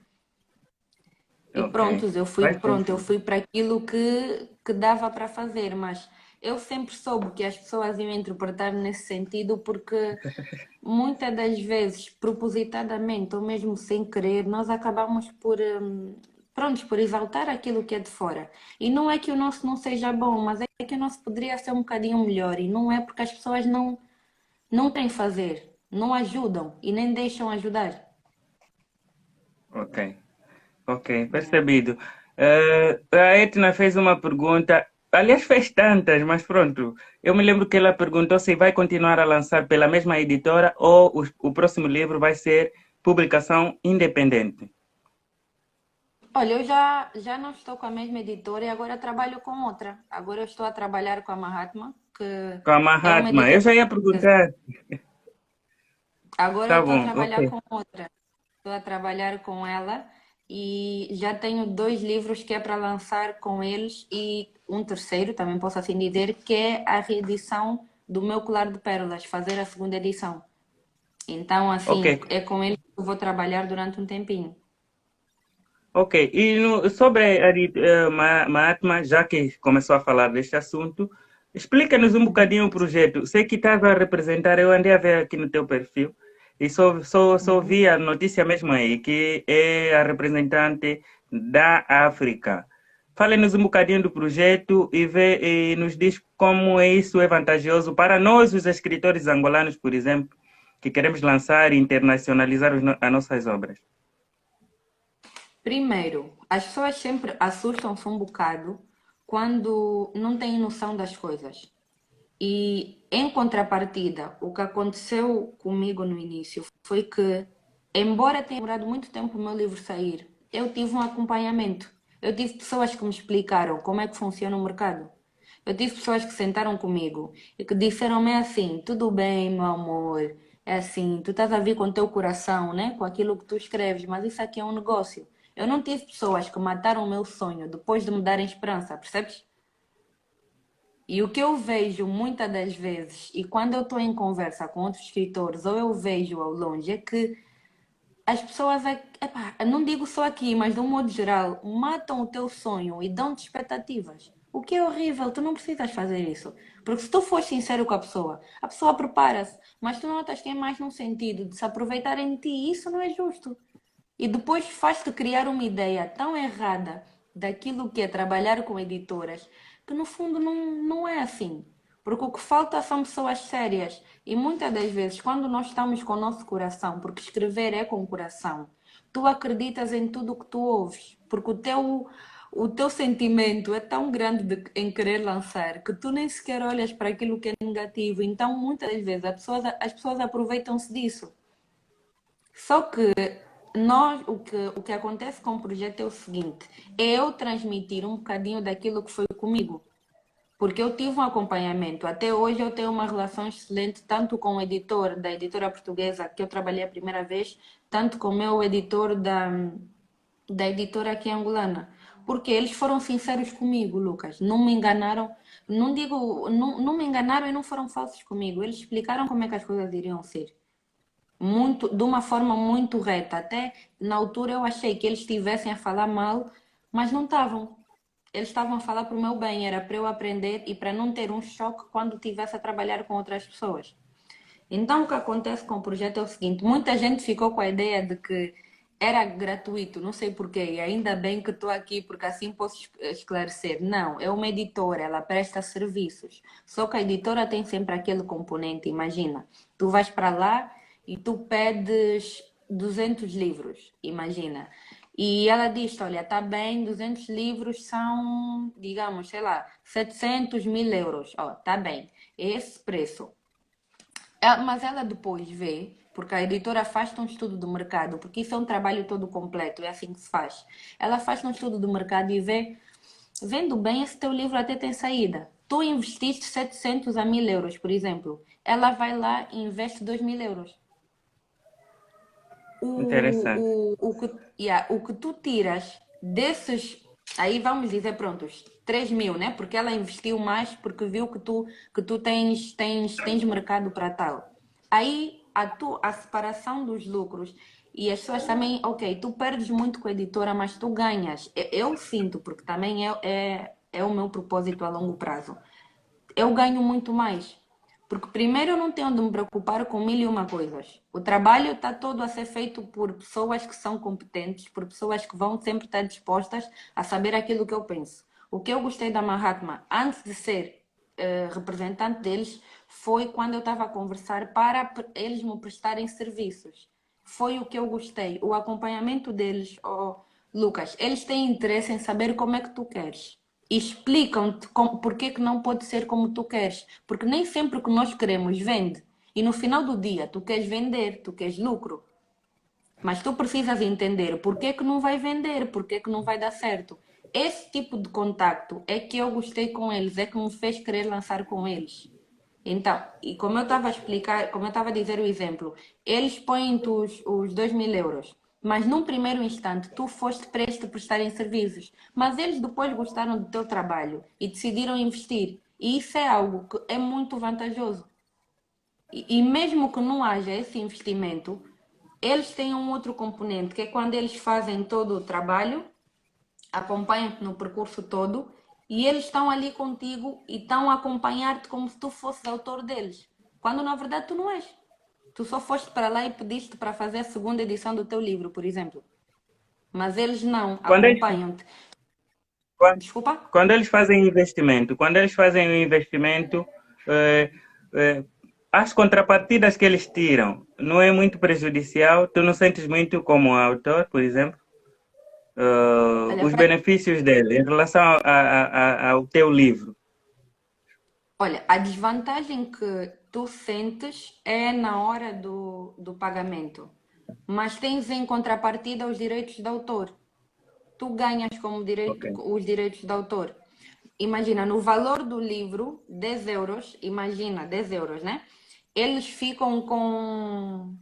E Ok, prontos, faz eu sentido. fui para aquilo que dava para fazer, mas eu sempre soube que as pessoas iam interpretar nesse sentido porque muitas das vezes, propositadamente ou mesmo sem querer, nós acabamos prontos, por exaltar aquilo que é de fora. E não é que o nosso não seja bom, mas é que o nosso poderia ser um bocadinho melhor. E não é porque as pessoas não têm fazer, não ajudam e nem deixam ajudar. Ok, ok, percebido. A Etna fez uma pergunta, aliás, fez tantas, mas pronto. Eu me lembro que ela perguntou se vai continuar a lançar pela mesma editora ou o próximo livro vai ser publicação independente. Olha, já não estou com a mesma editora e agora trabalho com outra. Agora eu estou a trabalhar com a Mahatma, que Com a é uma Mahatma. Eu editora já ia portuguesa. perguntar. Agora eu Tá estou a bom, ok. trabalhar com outra. Estou a trabalhar com ela e já tenho dois livros que é para lançar com eles e um terceiro, também posso assim dizer, que é a reedição do meu colar de pérolas, fazer a segunda edição. Então, Ok, assim, é com eles que eu vou trabalhar durante um tempinho. ok. E sobre a Mahatma, já que começou a falar deste assunto, explica-nos um bocadinho o projeto. Sei que estás a representar, eu andei a ver aqui no teu perfil e só Uhum. vi a notícia mesmo aí, que é a representante da África. Fale-nos um bocadinho do projeto e nos diz como é isso é vantajoso para nós, os escritores angolanos, por exemplo, que queremos lançar e internacionalizar as nossas obras. Primeiro, as pessoas sempre assustam-se um bocado quando não têm noção das coisas. E em contrapartida, o que aconteceu comigo no início foi que, embora tenha demorado muito tempo o meu livro sair, eu tive um acompanhamento. Eu tive pessoas que me explicaram como é que funciona o mercado. Eu tive pessoas que sentaram comigo e que disseram-me assim: tudo bem, meu amor, é assim, tu estás a vir com o teu coração, né? Com aquilo que tu escreves, mas isso aqui é um negócio. Eu não tive pessoas que mataram o meu sonho depois de me darem esperança, percebes? E o que eu vejo muitas das vezes, e quando eu estou em conversa com outros escritores, ou eu vejo ao longe, é que as pessoas, epá, eu não digo só aqui, mas de um modo geral, matam o teu sonho e dão-te expectativas. O que é horrível, tu não precisas fazer isso. Porque se tu fores sincero com a pessoa prepara-se, mas tu notas que é mais num sentido de se aproveitarem de ti, e isso não é justo. E depois faz-te criar uma ideia tão errada daquilo que é trabalhar com editoras, que no fundo não é assim. Porque o que falta são pessoas sérias. E muitas das vezes, quando nós estamos com o nosso coração, porque escrever é com o coração, Tu acreditas em tudo que tu ouves, porque o teu sentimento é tão grande em querer lançar que tu nem sequer olhas para aquilo que é negativo. Então, muitas das vezes, as pessoas aproveitam-se disso. Só que o que acontece com o projeto é o seguinte: é eu transmitir um bocadinho daquilo que foi comigo. Porque eu tive um acompanhamento. Até hoje eu tenho uma relação excelente, tanto com o editor da editora portuguesa, que eu trabalhei a primeira vez, tanto com o meu editor da editora aqui angolana. Porque eles foram sinceros comigo, Lucas. Não me enganaram. Não digo, não me enganaram e não foram falsos comigo. Eles explicaram como é que as coisas iriam ser. Muito, de uma forma muito reta. Até na altura eu achei que eles estivessem a falar mal, mas não estavam. Eles estavam a falar para o meu bem, era para eu aprender e para não ter um choque quando estivesse a trabalhar com outras pessoas. Então, o que acontece com o projeto é o seguinte: muita gente ficou com a ideia de que era gratuito, não sei porquê, e ainda bem que estou aqui, porque assim posso esclarecer. Não, é uma editora, ela presta serviços. Só que a editora tem sempre aquele componente, imagina, tu vais para lá e tu pedes 200 livros, imagina. E ela diz, olha, tá bem, 200 livros são, digamos, sei lá, 700.000 euros. Ó, tá bem, é esse preço. Mas ela depois vê, porque a editora faz um estudo do mercado, porque isso é um trabalho todo completo, é assim que se faz. Ela faz um estudo do mercado e vê, vendo bem, esse teu livro até tem saída. Tu investiste 700 a 1.000 euros, por exemplo. Ela vai lá e investe 2.000 euros. Interessante. O que tu tiras desses, aí vamos dizer, prontos, 3.000, né? Porque ela investiu mais porque viu que tu tens mercado para tal. Aí a separação dos lucros e as pessoas também, ok, tu perdes muito com a editora, mas tu ganhas. Eu sinto, porque também é o meu propósito a longo prazo. Eu ganho muito mais. Porque primeiro eu não tenho de me preocupar com mil e uma coisas. O trabalho está todo a ser feito por pessoas que são competentes, por pessoas que vão sempre estar dispostas a saber aquilo que eu penso. O que eu gostei da Mahatma, antes de ser representante deles, foi quando eu estava a conversar para eles me prestarem serviços. Foi o que eu gostei. O acompanhamento deles, oh, Lucas, eles têm interesse em saber como é que tu queres e explicam-te porque que não pode ser como tu queres. Porque nem sempre o que nós queremos vende. E no final do dia, tu queres vender, tu queres lucro. Mas tu precisas entender porque que não vai vender, porque que não vai dar certo. Esse tipo de contacto é que eu gostei com eles, é que me fez querer lançar com eles. Então, e como eu estava a explicar, como eu estava a dizer o exemplo, eles põem-te os 2.000 euros, mas num primeiro instante tu foste prestes a prestarem serviços, mas eles depois gostaram do teu trabalho e decidiram investir. E isso é algo que é muito vantajoso. E mesmo que não haja esse investimento, eles têm um outro componente, que é quando eles fazem todo o trabalho, acompanham-te no percurso todo e eles estão ali contigo e estão a acompanhar-te como se tu fosses autor deles. Quando na verdade tu não és. Tu só foste para lá e pediste para fazer a segunda edição do teu livro, por exemplo. Mas eles não, Quando eles, acompanham-te. quando, Desculpa? quando eles fazem investimento, quando eles fazem o investimento, eh, eh, as contrapartidas que eles tiram não é muito prejudicial? Tu não sentes muito como autor, por exemplo, Olha, os benefícios dele em relação ao teu livro? olha, a desvantagem que tu sentes é na hora do pagamento. Mas tens em contrapartida os direitos de autor. Tu ganhas como Ok. os direitos de autor. Imagina, no valor do livro, 10 euros, imagina, 10 euros, né? Eles ficam com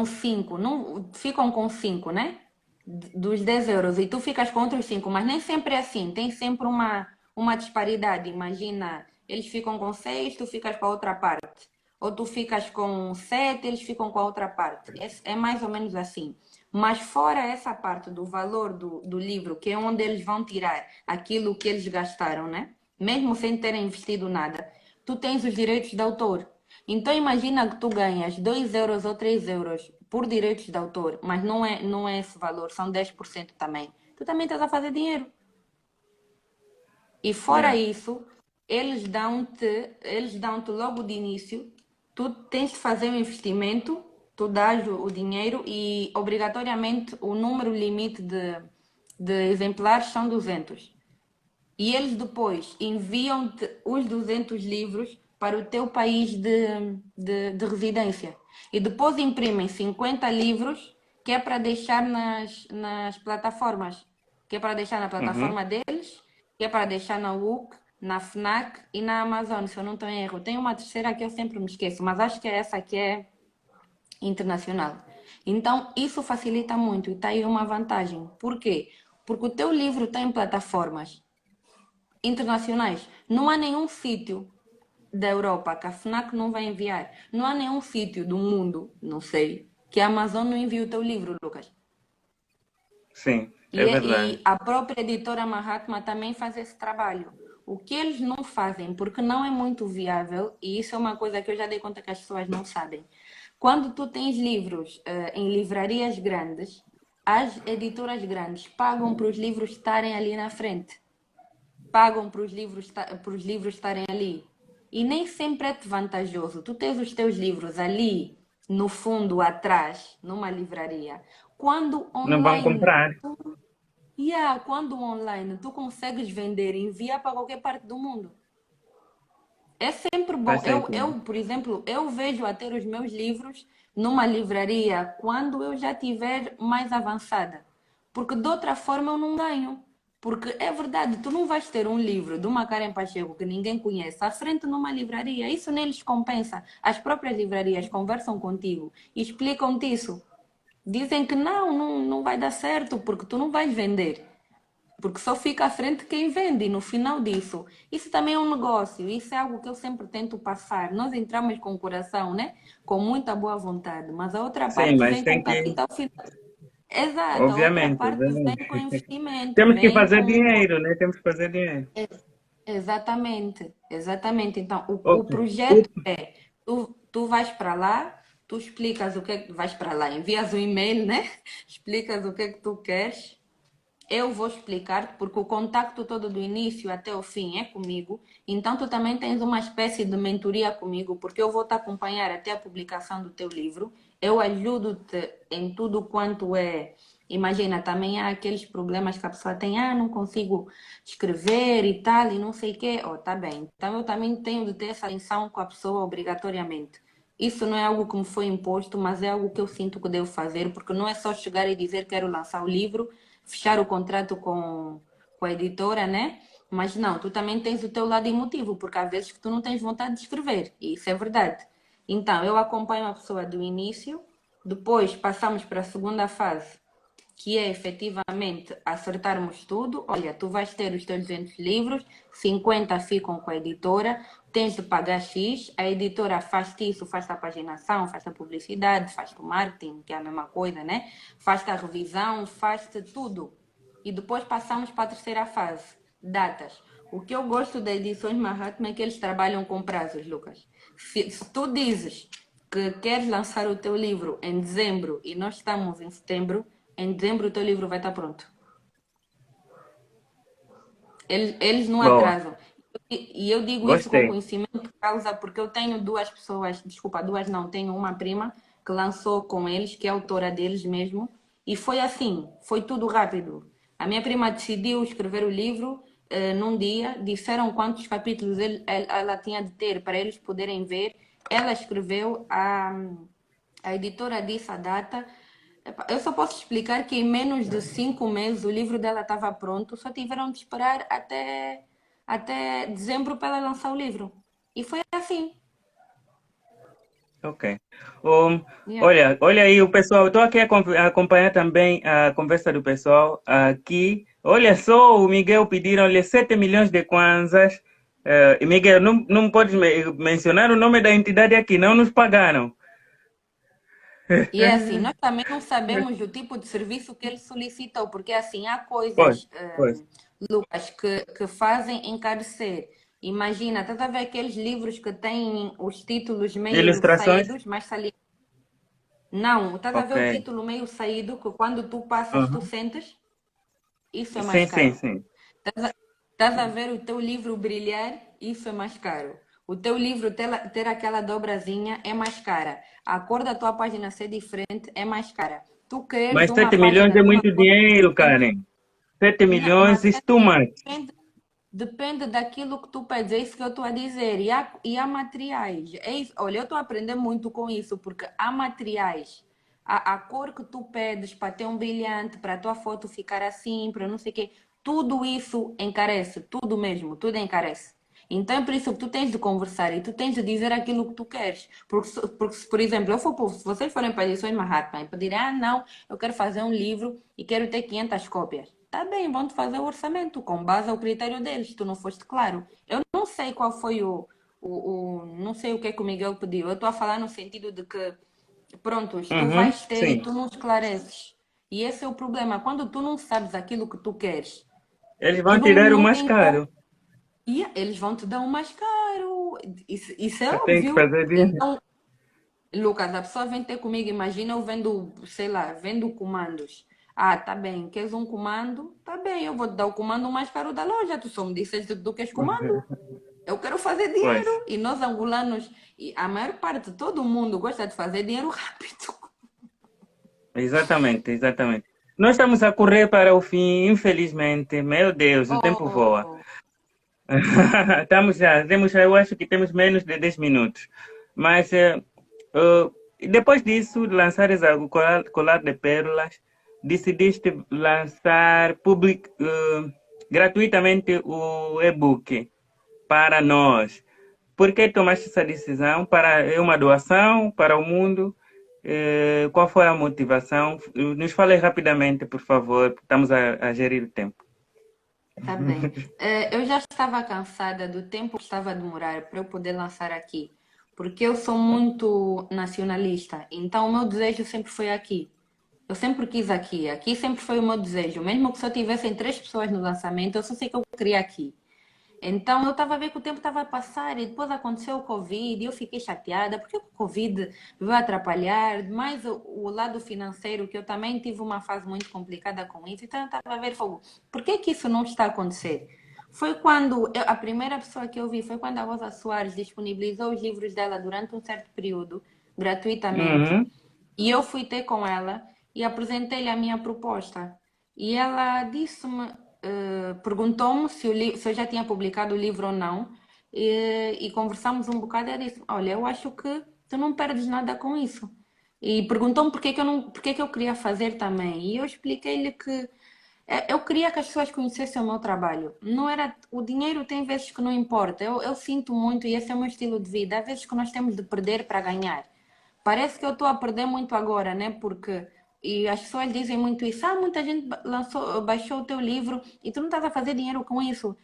5 não, ficam com 5, né? Dos 10 euros, e tu ficas com outros 5, mas nem sempre é assim, tem sempre uma disparidade. Imagina, eles ficam com 6, tu ficas com a outra parte. Ou tu ficas com 7, eles ficam com a outra parte. É mais ou menos assim. Mas fora essa parte do valor do livro, que é onde eles vão tirar aquilo que eles gastaram, né? Mesmo sem terem investido nada, tu tens os direitos de autor. Então imagina que tu ganhas 2 euros ou 3 euros por direitos de autor, mas não é esse valor, são 10% também. Tu também estás a fazer dinheiro. E fora Yeah. isso, eles dão-te logo de início, tu tens de fazer um investimento tu dás o dinheiro e obrigatoriamente o número limite de exemplares são 200. E eles depois enviam-te os 200 livros para o teu país de residência. E depois imprimem 50 livros que é para deixar nas plataformas. Que é para deixar na Uhum. plataforma deles, que é para deixar na WUC, na FNAC e na Amazon, se eu não estou em erro. Tem uma terceira que eu sempre me esqueço, mas acho que é essa que é internacional. Então, isso facilita muito e está aí uma vantagem. Por quê? Porque o teu livro está em plataformas internacionais. Não há nenhum sítio da Europa que a FNAC não vai enviar. Não há nenhum sítio do mundo, não sei, que a Amazon não envie o teu livro, Lucas. Sim, é E verdade. a própria editora Mahatma também faz esse trabalho. O que eles não fazem, porque não é muito viável, e isso é uma coisa que eu já dei conta que as pessoas não sabem. Quando tu tens livros em livrarias grandes, as editoras grandes pagam para os livros estarem ali na frente, pagam para os livros estarem ali. E nem sempre é vantajoso. Tu tens os teus livros ali, no fundo, atrás, numa livraria. Quando Não vão online, comprar. quando online tu consegues vender e enviar para qualquer parte do mundo. É sempre bom. Faz sentido. Por exemplo, eu vejo a ter os meus livros numa livraria quando eu já estiver mais avançada. Porque de outra forma eu não ganho. Porque é verdade, tu não vais ter um livro de uma Karen Pacheco que ninguém conhece à frente numa livraria. Isso nem lhes compensa. As próprias livrarias conversam contigo e explicam-te isso. Dizem que não vai dar certo porque tu não vais vender. Porque só fica à frente quem vende, e no final disso. Isso também é um negócio, isso é algo que eu sempre tento passar. Nós entramos com o coração, né? Com muita boa vontade, mas a outra Sim, parte mas vem com tem que, capital final. Exato, a outra obviamente, parte vem obviamente. com investimento, Temos que vem fazer com. dinheiro, né? Temos que fazer dinheiro. Exatamente, exatamente. Então, o Ok. projeto é: tu vais para lá, tu explicas o que é que vais para lá, envias um e-mail, né? Explicas o que é que tu queres. Eu vou explicar, porque o contacto todo do início até o fim é comigo, então tu também tens uma espécie de mentoria comigo, porque eu vou te acompanhar até a publicação do teu livro, eu ajudo-te em tudo quanto é. Imagina, também há aqueles problemas que a pessoa tem, não consigo escrever e tal, e não sei o quê. Oh, tá bem. Então eu também tenho de ter essa atenção com a pessoa obrigatoriamente. Isso não é algo que me foi imposto, mas é algo que eu sinto que devo fazer, porque não é só chegar e dizer que quero lançar o livro, fechar o contrato com a editora, né? Mas não, tu também tens o teu lado emotivo, porque há vezes que tu não tens vontade de escrever, e isso é verdade. Então, eu acompanho a pessoa do início, depois passamos para a segunda fase, que é efetivamente acertarmos tudo. Olha, tu vais ter os teus 200 livros, 50 ficam com a editora, tens de pagar X, a editora faz-te isso, faz-te a paginação, faz-te a publicidade, faz-te o marketing, que é a mesma coisa, né? Faz-te a revisão, faz-te tudo. E depois passamos para a terceira fase, datas. O que eu gosto das edições Mahatma é que eles trabalham com prazos, Lucas. Se tu dizes que queres lançar o teu livro em dezembro e nós estamos em setembro, em dezembro o teu livro vai estar pronto. Eles não Boa, atrasam. E eu digo isso com gostei. conhecimento de causa porque eu tenho duas pessoas, desculpa, duas não, tenho uma prima que lançou com eles, que é autora deles mesmo, e foi assim, foi tudo rápido. A minha prima decidiu escrever o livro num dia, disseram quantos capítulos ela tinha de ter para eles poderem ver. Ela escreveu, a editora disse a data. Eu só posso explicar que em menos de 5 meses o livro dela estava pronto, só tiveram de esperar até dezembro para ela lançar o livro. E foi assim. Ok. Um, Yeah. olha aí o pessoal, estou aqui a acompanhar também a conversa do pessoal aqui. Olha só, o Miguel pediram-lhe 7 milhões de kwanzas. E Miguel, não podes mencionar o nome da entidade aqui, não nos pagaram. E é assim, nós também não sabemos o tipo de serviço que ele solicitou, porque assim, há Pois, coisas, pois. Lucas, que fazem encarecer. Imagina, estás a ver aqueles livros que têm os títulos meio Ilustrações? saídos, mas sali. Não, estás a Ok. ver o título meio saído, que quando tu passas, tu Uhum. sentes? Isso é mais Sim, sim, caro. sim. Estás a ver o teu livro brilhar? Isso é mais caro. O teu livro ter aquela dobrazinha é mais cara. A cor da tua página ser diferente é mais cara. Tu queres Mas uma 7 milhões página é de uma muito cor dinheiro, diferente. Karen. 7 Mas milhões is too much. depende daquilo que tu pedes, é isso que eu estou a dizer. E há materiais. É isso. Olha, eu estou a aprender muito com isso, porque há materiais. A cor que tu pedes para ter um brilhante, para a tua foto ficar assim, para não sei o quê, tudo isso encarece, tudo mesmo, tudo encarece. Então é por isso que tu tens de conversar e tu tens de dizer aquilo que tu queres. Porque se, por exemplo, se vocês forem para edições Mahatma e pedirem, não, eu quero fazer um livro e quero ter 500 cópias. Tá bem, vão-te fazer o orçamento com base ao critério deles, tu não foste claro. Eu não sei qual foi não sei o que é que o Miguel pediu. Eu estou a falar no sentido de que, prontos, tu Uhum, vais ter e sim. tu não esclareces. E esse é o problema. Quando tu não sabes aquilo que tu queres, Eles tu vão não, tirar o não mais tem como. caro. E eles vão te dar um mais caro. Isso é Tem que óbvio. fazer dinheiro. Então, Lucas, a pessoa vem ter comigo, imagina eu vendo, sei lá, vendo comandos. Ah, tá bem, queres um comando? Tá bem, eu vou te dar o comando mais caro da loja. Tu só me disseste que tu queres comando. Eu quero fazer Pois, dinheiro. E nós angolanos, e a maior parte, todo mundo gosta de fazer dinheiro rápido. exatamente, exatamente. Nós estamos a correr para o fim, infelizmente. Meu Deus, o tempo voa. Oh, Eu acho que temos menos de 10 minutos. Mas depois disso, de lançares o colar de pérolas, decidiste lançar gratuitamente o e-book para nós. Por que tomaste essa decisão? É uma doação para o mundo? Qual foi a motivação? Nos fale rapidamente, por favor, porque estamos a gerir o tempo. tá bem. Eu já estava cansada do tempo que estava a demorar para eu poder lançar aqui. Porque eu sou muito nacionalista. Então, o meu desejo sempre foi aqui. Eu sempre quis aqui. Aqui sempre foi o meu desejo. Mesmo que só tivessem 3 pessoas no lançamento, eu só sei que eu queria aqui. Então eu estava a ver que o tempo estava a passar e depois aconteceu o Covid e eu fiquei chateada porque o Covid veio atrapalhar, mais o lado financeiro, que eu também tive uma fase muito complicada com isso. Então eu estava a ver, fogo, por que que isso não está a acontecer? Foi quando a primeira pessoa que eu vi foi quando a Rosa Soares disponibilizou os livros dela durante um certo período, gratuitamente. Uhum, E eu fui ter com ela e apresentei-lhe a minha proposta. E ela disse-me, perguntou-me se eu já tinha publicado o livro ou não. E conversamos um bocado. E ela disse: Olha, eu acho que tu não perdes nada com isso. E perguntou-me porque que eu não, porque que eu queria fazer também. E eu expliquei-lhe que eu queria que as pessoas conhecessem o meu trabalho. Não era, o dinheiro tem vezes que não importa. Eu sinto muito e esse é o meu estilo de vida. Há vezes que nós temos de perder para ganhar. Parece que eu estou a perder muito agora, né? Porque e as pessoas dizem muito isso. Muita gente baixou o teu livro e tu não estás a fazer dinheiro com isso.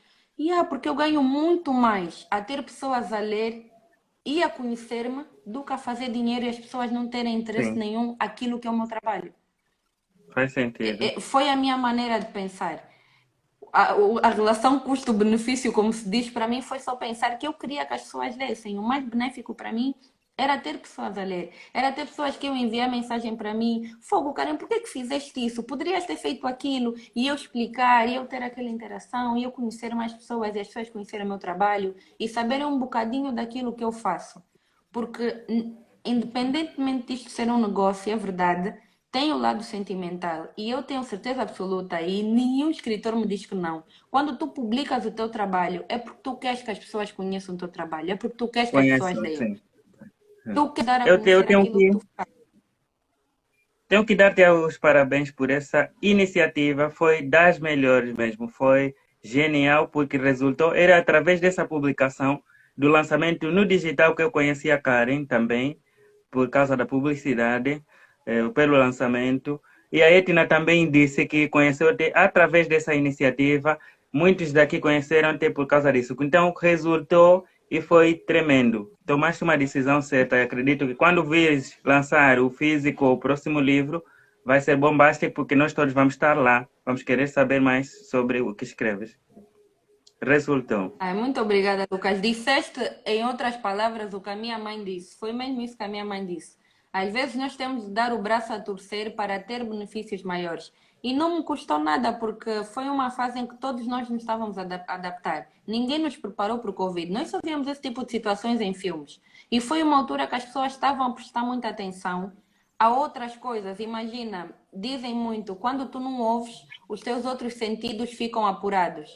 Porque eu ganho muito mais a ter pessoas a ler e a conhecer-me do que a fazer dinheiro e as pessoas não terem interesse sim, nenhum aquilo que é o meu trabalho. faz sentido. Foi a minha maneira de pensar. A relação custo-benefício, como se diz, para mim foi só pensar que eu queria que as pessoas lessem. O mais benéfico para mim era ter pessoas a ler. Era ter pessoas que eu enviar mensagem para mim. Fogo, Karen, por que que fizeste isso? Poderias ter feito aquilo. E eu explicar, e eu ter aquela interação, e eu conhecer mais pessoas, e as pessoas conhecerem o meu trabalho, e saberem um bocadinho daquilo que eu faço. Porque, independentemente disto ser um negócio, é verdade, tem o lado sentimental e eu tenho certeza absoluta e nenhum escritor me diz que não. Quando tu publicas o teu trabalho, é porque tu queres que as pessoas conheçam o teu trabalho, é porque tu queres que as pessoas Conheço, leiam. sim. Tu queres dar a Eu conhecer aquilo que tu fazes. tenho que dar-te os parabéns por essa iniciativa. Foi das melhores mesmo. Foi genial porque resultou. Era através dessa publicação do lançamento no digital que eu conheci a Karen também, por causa da publicidade, pelo lançamento. E a Etna também disse que conheceu-te através dessa iniciativa. Muitos daqui conheceram-te por causa disso. Então, resultou e foi tremendo. Tomaste uma decisão certa e acredito que quando vires lançar o físico ou o próximo livro, vai ser bombástico porque nós todos vamos estar lá. Vamos querer saber mais sobre o que escreves. Resultou. Ai, muito obrigada, Lucas. Disseste, em outras palavras, o que a minha mãe disse. Foi mesmo isso que a minha mãe disse. Às vezes nós temos de dar o braço a torcer para ter benefícios maiores. E não me custou nada, porque foi uma fase em que todos nós nos estávamos a adaptar. Ninguém nos preparou para o Covid. Nós só víamos esse tipo de situações em filmes. E foi uma altura que as pessoas estavam a prestar muita atenção a outras coisas. Imagina, dizem muito, quando tu não ouves, os teus outros sentidos ficam apurados.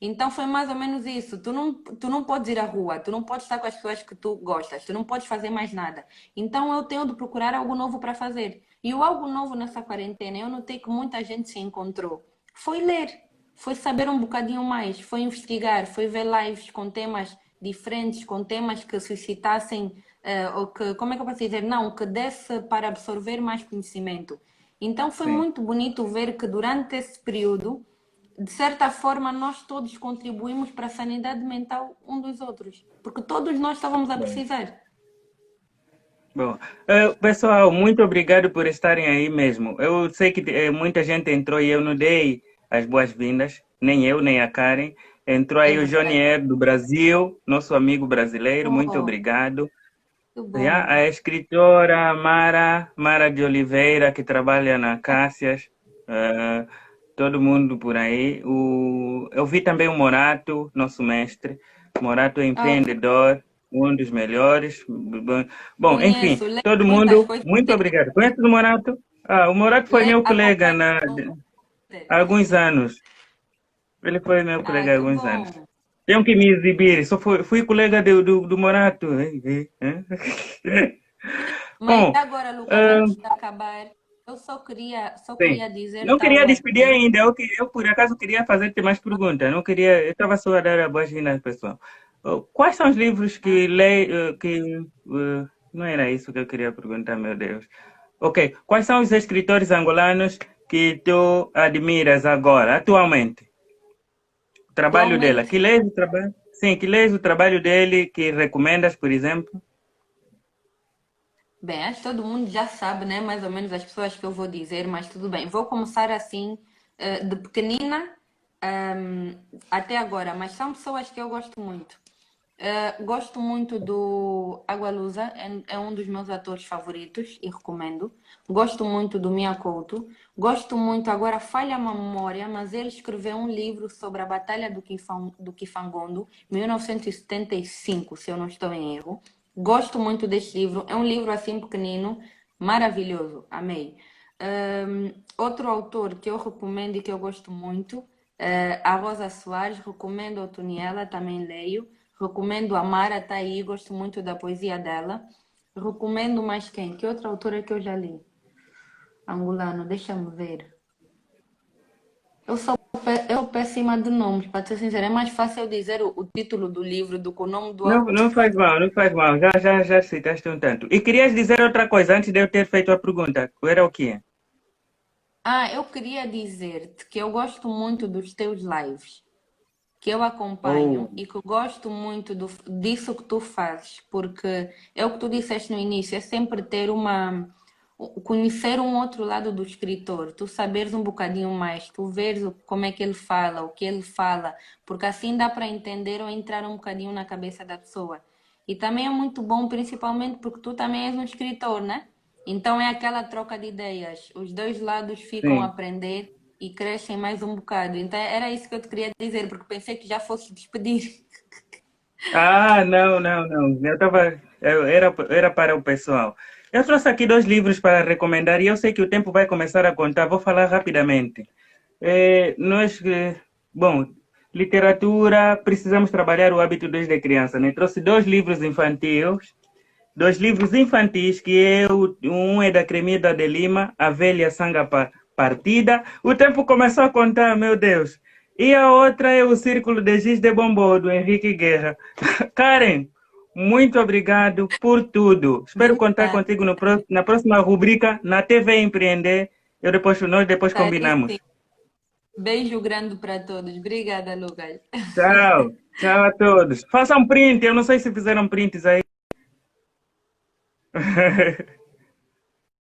Então foi mais ou menos isso. Tu não podes ir à rua, tu não podes estar com as pessoas que tu gostas, tu não podes fazer mais nada. Então eu tenho de procurar algo novo para fazer. E o algo novo nessa quarentena, eu notei que muita gente se encontrou. Foi ler, foi saber um bocadinho mais, foi investigar, foi ver lives com temas diferentes, com temas que suscitassem, ou que, como é que eu posso dizer? Não, que desse para absorver mais conhecimento. Então foi Sim. muito bonito ver que durante esse período de certa forma, nós todos contribuímos para a sanidade mental um dos outros, porque todos nós estávamos a Bom, precisar. bom. Pessoal, muito obrigado por estarem aí mesmo. Eu sei que muita gente entrou e eu não dei as boas-vindas, nem eu, nem a Karen. Entrou É aí o verdade. Jonier do Brasil, nosso amigo brasileiro, muito Oh, obrigado. que Já bom. a escritora Mara de Oliveira, que trabalha na Cássias, eh, todo mundo por aí. Eu vi também o Morato, nosso mestre. Morato é Ah, empreendedor, um dos melhores. Bom, enfim, conheço, leio todo muitas mundo, coisas muito dele. obrigado. Conhece o Morato? Ah, o Morato foi Leio, meu colega acompanho no há Twitter. alguns anos. Ele foi meu Ah, colega há que alguns anos. bom. Tenho que me exibir, fui colega do Morato. Mas Bom, agora, Lucas, ah, antes de acabar, eu só sim. queria dizer Não queria talvez. despedir ainda. Eu por acaso queria fazer-te mais perguntas. Não queria. Eu estava só a dar a boas-vindas, pessoal. Quais são os livros Ah, que leio? Não era isso que eu queria perguntar, meu Deus. Ok. Quais são os escritores angolanos que tu admiras agora, atualmente? O trabalho dela. atualmente, Que lês o trabalho? Sim, que lês o trabalho dele, que recomendas, por exemplo? bem, acho que todo mundo já sabe, né? Mais ou menos as pessoas que eu vou dizer, mas tudo bem. Vou começar assim, de pequenina, até agora, mas são pessoas que eu gosto muito. Gosto muito do Agualusa, é um dos meus atores favoritos e recomendo. Gosto muito do Mia Couto. Gosto muito, agora falha a memória, mas ele escreveu um livro sobre a Batalha do Kifangondo, 1975, se eu não estou em erro. Gosto muito deste livro. É um livro assim pequenino, maravilhoso. Amei. Outro autor que eu recomendo e que eu gosto muito, a Rosa Soares, recomendo a Toniela, também leio. Recomendo a Mara, tá aí, gosto muito da poesia dela. Recomendo mais quem? Que outra autora que eu já li? Angolano, deixa-me ver. Eu péssima de nomes, para ser sincera. É mais fácil eu dizer o título do livro do que o nome do Não, autor. não faz mal, não faz mal. Já citaste um tanto. E querias dizer outra coisa antes de eu ter feito a pergunta. Era o quê? Ah, eu queria dizer-te que eu gosto muito dos teus lives, que eu acompanho Oh, e que gosto muito disso que tu fazes, porque é o que tu disseste no início, é sempre ter conhecer um outro lado do escritor, tu saberes um bocadinho mais, tu veres como é que ele fala, o que ele fala, porque assim dá para entender ou entrar um bocadinho na cabeça da pessoa. E também é muito bom, principalmente porque tu também és um escritor, né? Então é aquela troca de ideias, os dois lados ficam a sim. aprender e crescem mais um bocado. Então era isso que eu te queria dizer, porque pensei que já fosse despedir. Ah, não. Era para o pessoal. Eu trouxe aqui dois livros para recomendar e eu sei que o tempo vai começar a contar. Vou falar rapidamente. Bom, literatura, precisamos trabalhar o hábito desde criança, né? Trouxe dois livros infantis, um é da Cremida de Lima, A Velha Sanga Partida. O tempo começou a contar, meu Deus. E a outra é O Círculo de Giz de Bombô, do Henrique Guerra. Karen, muito obrigado por tudo. De Espero contar nada, contigo na próxima rubrica, na TV Empreender. Nós depois estarei sim. combinamos. Beijo grande para todos. Obrigada, Lucas. Tchau a todos. Façam print, eu não sei se fizeram prints aí.